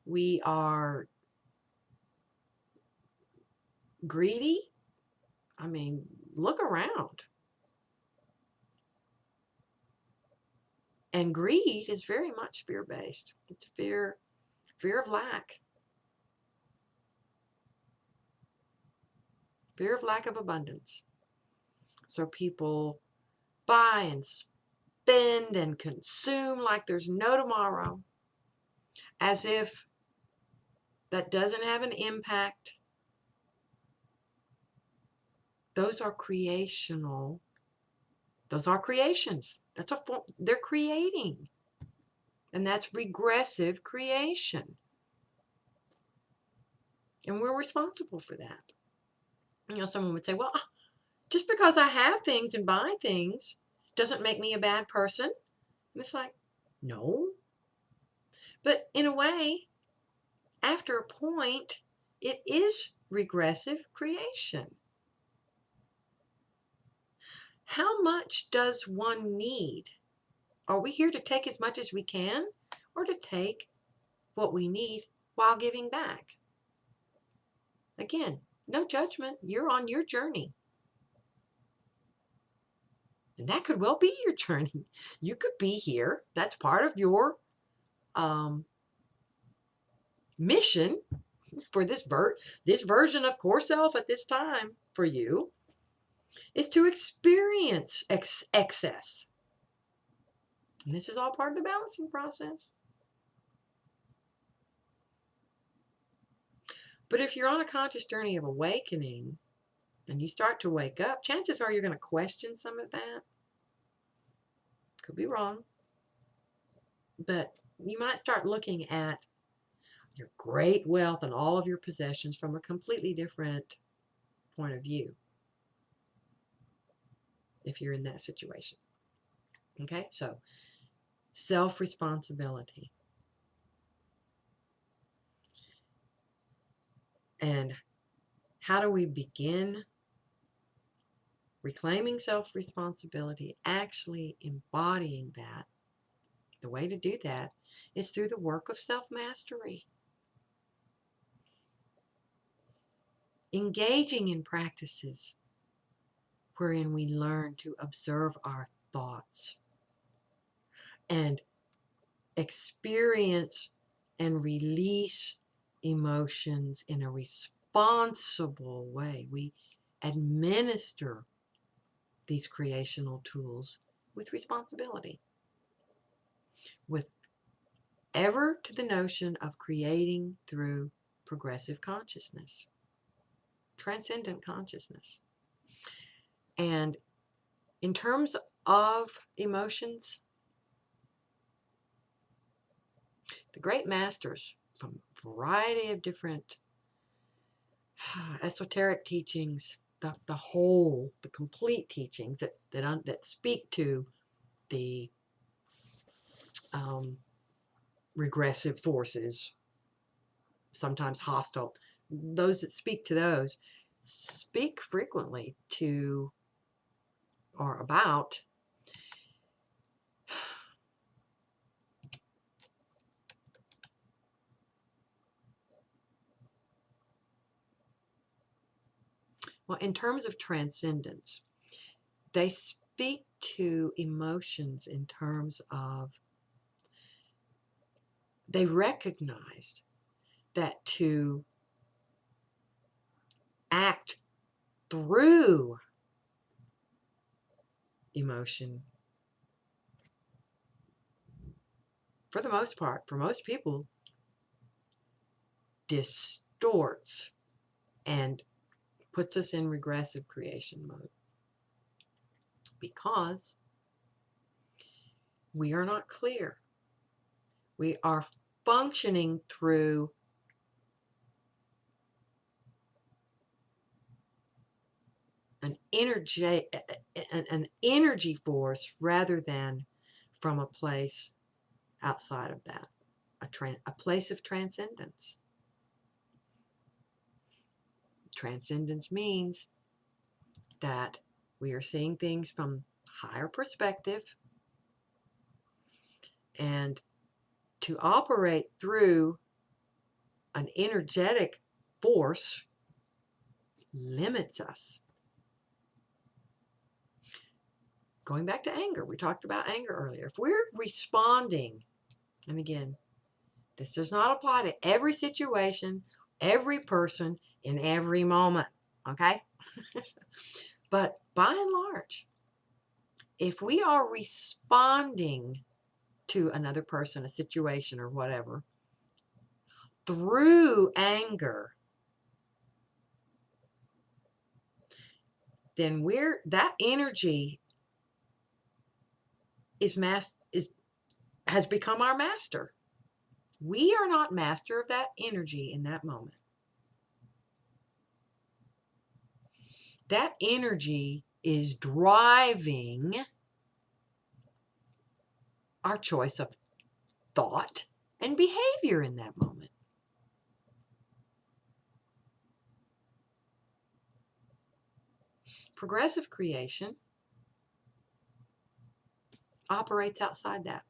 We are greedy. I mean, look around. And greed is very much fear-based. It's fear of lack. Fear of lack of abundance. So people buy and spend and consume like there's no tomorrow, as if that doesn't have an impact. Those are creational. Those are creations. That's a form. They're creating. And that's regressive creation. And we're responsible for that. You know, someone would say, well, just because I have things and buy things doesn't make me a bad person. And it's like, no. But in a way, after a point, it is regressive creation. How much does one need? Are we here to take as much as we can, or to take what we need while giving back? Again, no judgment. You're on your journey. And that could well be your journey. You could be here. That's part of your mission for this version of core self at this time for you, is to experience excess. And this is all part of the balancing process. But if you're on a conscious journey of awakening and you start to wake up, chances are you're going to question some of that. Could be wrong. But you might start looking at your great wealth and all of your possessions from a completely different point of view, if you're in that situation. Okay, so self-responsibility. And how do we begin reclaiming self-responsibility, actually embodying that? The way to do that is through the work of self-mastery. Engaging in practices wherein we learn to observe our thoughts and experience and release emotions in a responsible way. We administer these creational tools with responsibility, with ever to the notion of creating through progressive consciousness, transcendent consciousness. And in terms of emotions, the great masters from a variety of different esoteric teachings, the complete teachings that speak to the regressive forces, sometimes hostile, those that speak to those speak frequently to or about well, in terms of transcendence, they speak to emotions in terms of, they recognized that to act through emotion, for the most part, for most people, distorts and puts us in regressive creation mode, because we are not clear. We are functioning through an energy force rather than from a place outside of that, a place of transcendence. Transcendence means that we are seeing things from higher perspective, and to operate through an energetic force limits us. Going back to anger, we talked about anger earlier. If we're responding, and again, this does not apply to every situation, every person, in every moment, okay? But by and large, if we are responding to another person, a situation, or whatever, through anger, then that energy has become our master. We are not master of that energy in that moment. That energy is driving our choice of thought and behavior in that moment. Progressive creation operates outside that,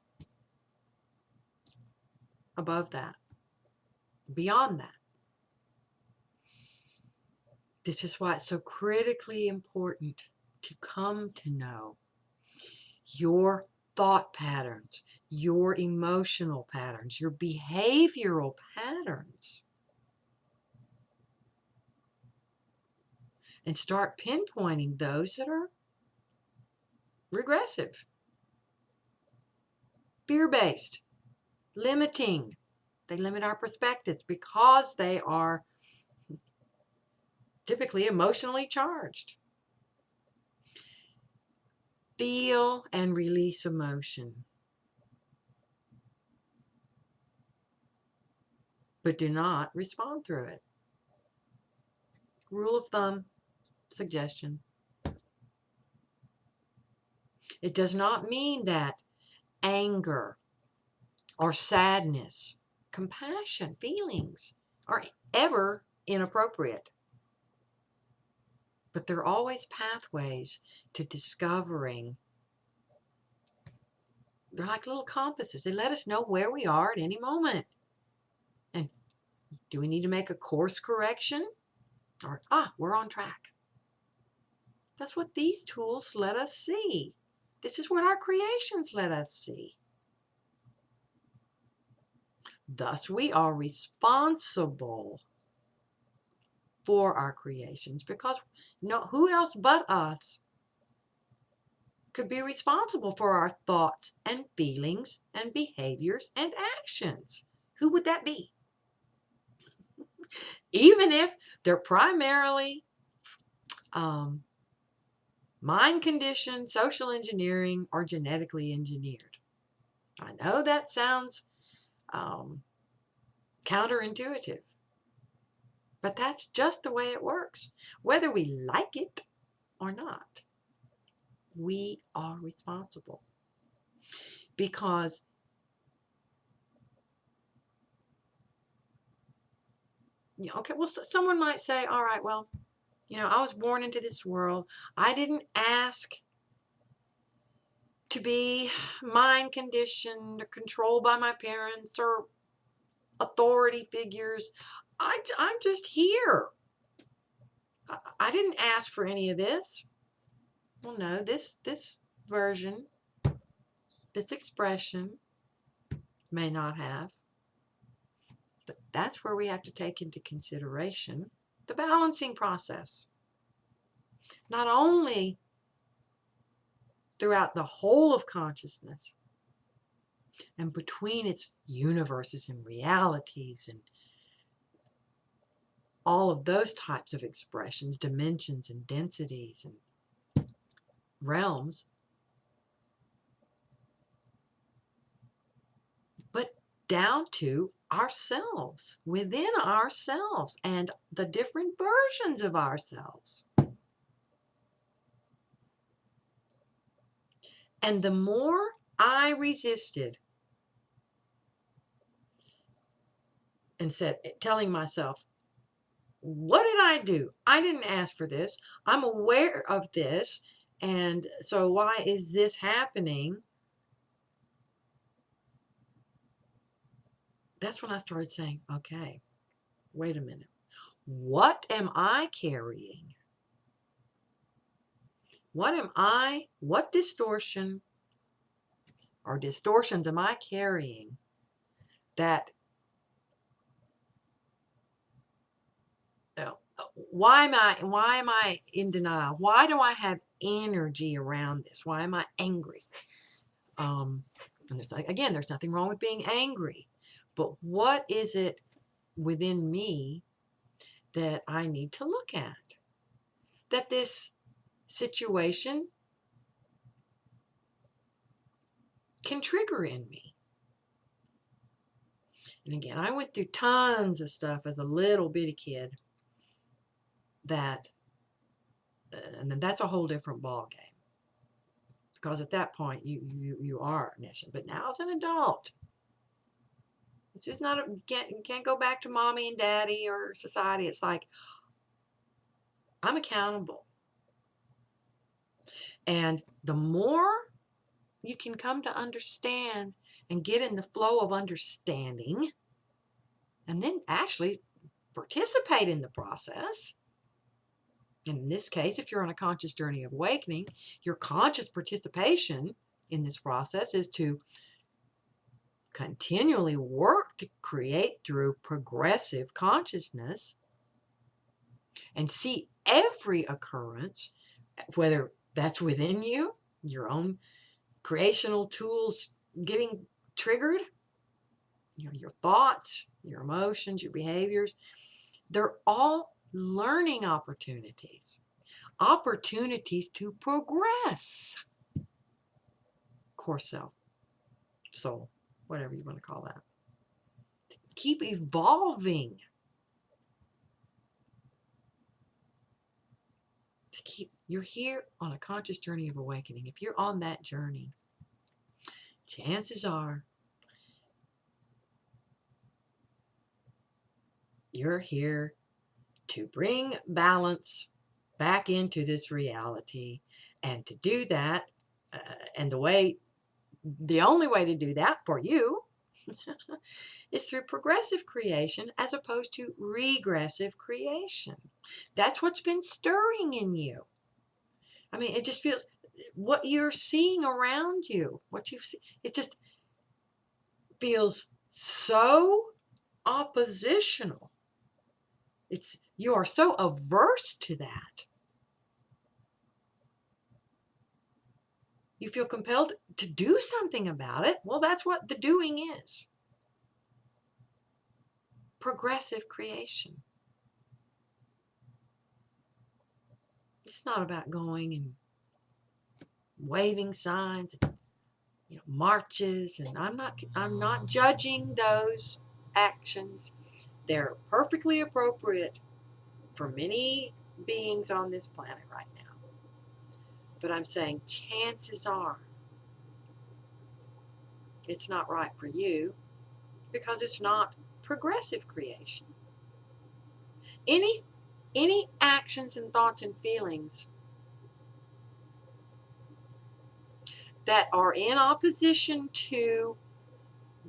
above that, beyond that. This is why it's so critically important to come to know your thought patterns, your emotional patterns, your behavioral patterns, and start pinpointing those that are regressive, fear-based, limiting. They limit our perspectives because they are typically emotionally charged. Feel and release emotion, but do not respond through it. Rule of thumb, suggestion. It does not mean that anger or sadness, compassion, feelings are ever inappropriate. But they're always pathways to discovering. They're like little compasses. They let us know where we are at any moment. And do we need to make a course correction? Or, we're on track. That's what these tools let us see. This is what our creations let us see. Thus, we are responsible for our creations, because who else but us could be responsible for our thoughts and feelings and behaviors and actions? Who would that be? Even if they're primarily mind conditioned, social engineering, or genetically engineered. I know that sounds counterintuitive, but that's just the way it works. Whether we like it or not, we are responsible. Because okay, well, someone might say, all right, well, I was born into this world. I didn't ask to be mind conditioned or controlled by my parents or authority figures. I'm just here. I didn't ask for any of this. Well, no, this version, this expression may not have. But that's where we have to take into consideration the balancing process. Not only throughout the whole of consciousness and between its universes and realities and all of those types of expressions, dimensions and densities and realms, but down to ourselves, within ourselves, and the different versions of ourselves. And the more I resisted and said, telling myself, what did I do? I didn't ask for this. I'm aware of this. And so why is this happening? That's when I started saying, okay, wait a minute. What am I carrying? What distortion or distortions am I carrying that, why am I in denial? Why do I have energy around this? Why am I angry? And there's again, there's nothing wrong with being angry, but what is it within me that I need to look at? That this situation can trigger in me. And again, I went through tons of stuff as a little bitty kid that, and then that's a whole different ball game. Because at that point, you are omniscient. But now as an adult, it's just not, you can't go back to mommy and daddy or society. It's like, I'm accountable. And the more you can come to understand and get in the flow of understanding, and then actually participate in the process. In this case, if you're on a conscious journey of awakening, your conscious participation in this process is to continually work to create through progressive consciousness and see every occurrence, whether that's within you, your own creational tools getting triggered, your thoughts, your emotions, your behaviors, they're all learning opportunities to progress. Core self, soul, whatever you want to call that. Keep evolving. You're here on a conscious journey of awakening. If you're on that journey, chances are you're here to bring balance back into this reality. And to do that, and the only way to do that for you is through progressive creation as opposed to regressive creation. That's what's been stirring in you. I mean, it just feels, what you're seeing around you, what you've seen, it just feels so oppositional. You are so averse to that. You feel compelled to do something about it. Well, that's what the doing is. Progressive creation. It's not about going and waving signs, marches, and I'm not judging those actions. They're perfectly appropriate for many beings on this planet right now. But I'm saying chances are it's not right for you because it's not progressive creation. Any actions and thoughts and feelings that are in opposition to,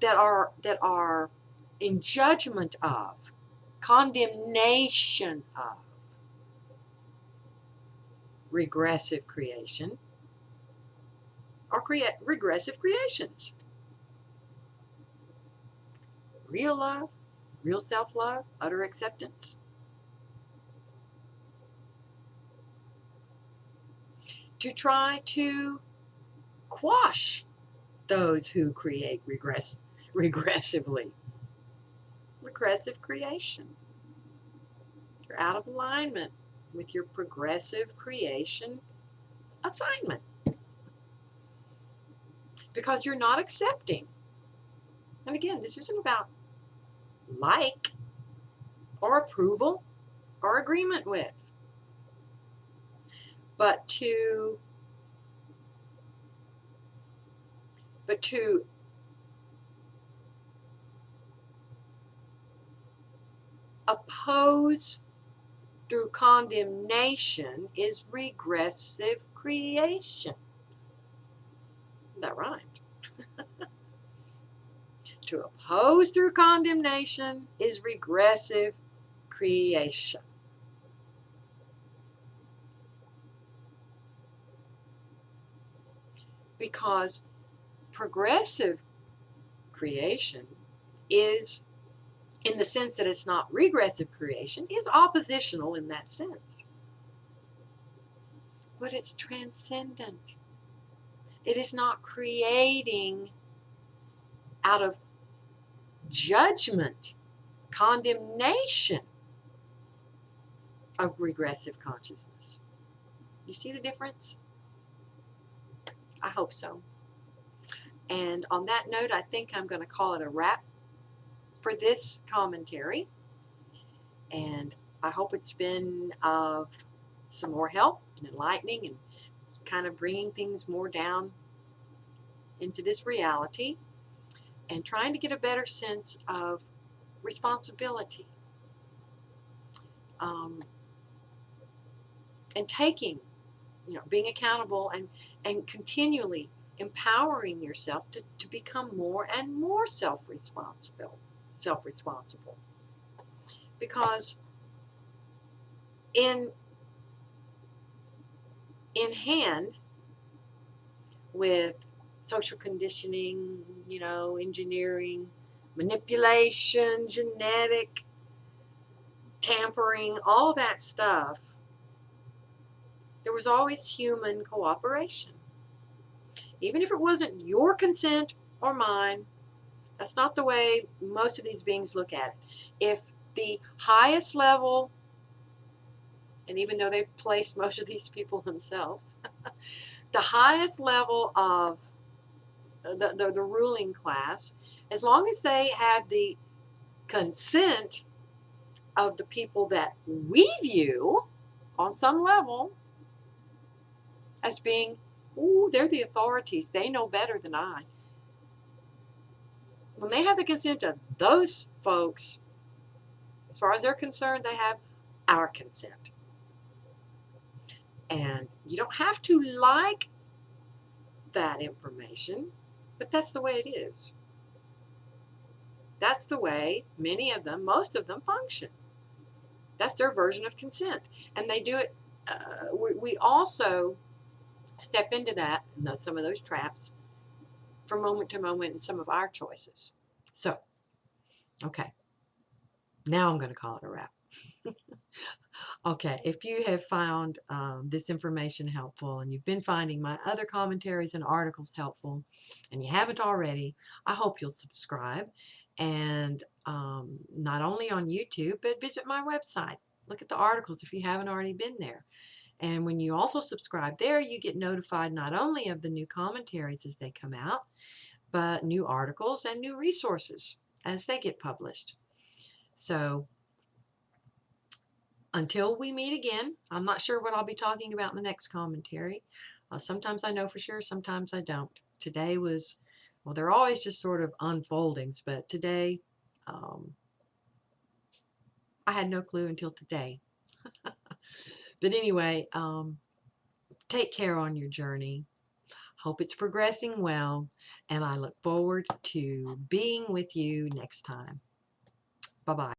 that are in judgment of, condemnation of regressive creation are regressive creations. Real love, real self-love, utter acceptance. To try to quash those who create regressively. Regressive creation. You're out of alignment with your progressive creation assignment because you're not accepting. And again, this isn't about like or approval or agreement with, but to oppose through condemnation is regressive creation. That rhymed. To oppose through condemnation is regressive creation. Because progressive creation is, in the sense that it's not regressive creation, is oppositional in that sense. But it's transcendent. It is not creating out of judgment, condemnation of regressive consciousness. You see the difference? I hope so. And on that note, I think I'm going to call it a wrap for this commentary. And I hope it's been of some more help and enlightening and kind of bringing things more down into this reality and trying to get a better sense of responsibility and taking, being accountable and continually empowering yourself to become more and more self-responsible. Because in hand with social conditioning, engineering, manipulation, genetic tampering, all that stuff, there was always human cooperation. Even if it wasn't your consent or mine, that's not the way most of these beings look at it. If the highest level, and even though they've placed most of these people themselves, the highest level of the ruling class, as long as they have the consent of the people that we view on some level as being, ooh, they're the authorities, they know better than I. When they have the consent of those folks, as far as they're concerned, they have our consent. And you don't have to like that information, but that's the way it is. That's the way many of them, most of them, function. That's their version of consent. And they do it, we also step into that, some of those traps, from moment to moment in some of our choices. So, okay. Now I'm going to call it a wrap. Okay, if you have found this information helpful and you've been finding my other commentaries and articles helpful and you haven't already, I hope you'll subscribe. And not only on YouTube, but visit my website. Look at the articles if you haven't already been there. And when you also subscribe there, you get notified not only of the new commentaries as they come out, but new articles and new resources as they get published. So until we meet again, I'm not sure what I'll be talking about in the next commentary. Sometimes I know for sure, sometimes I don't. Today was, well, they're always just sort of unfoldings, but today, I had no clue until today. But anyway, take care on your journey. Hope it's progressing well, and I look forward to being with you next time. Bye-bye.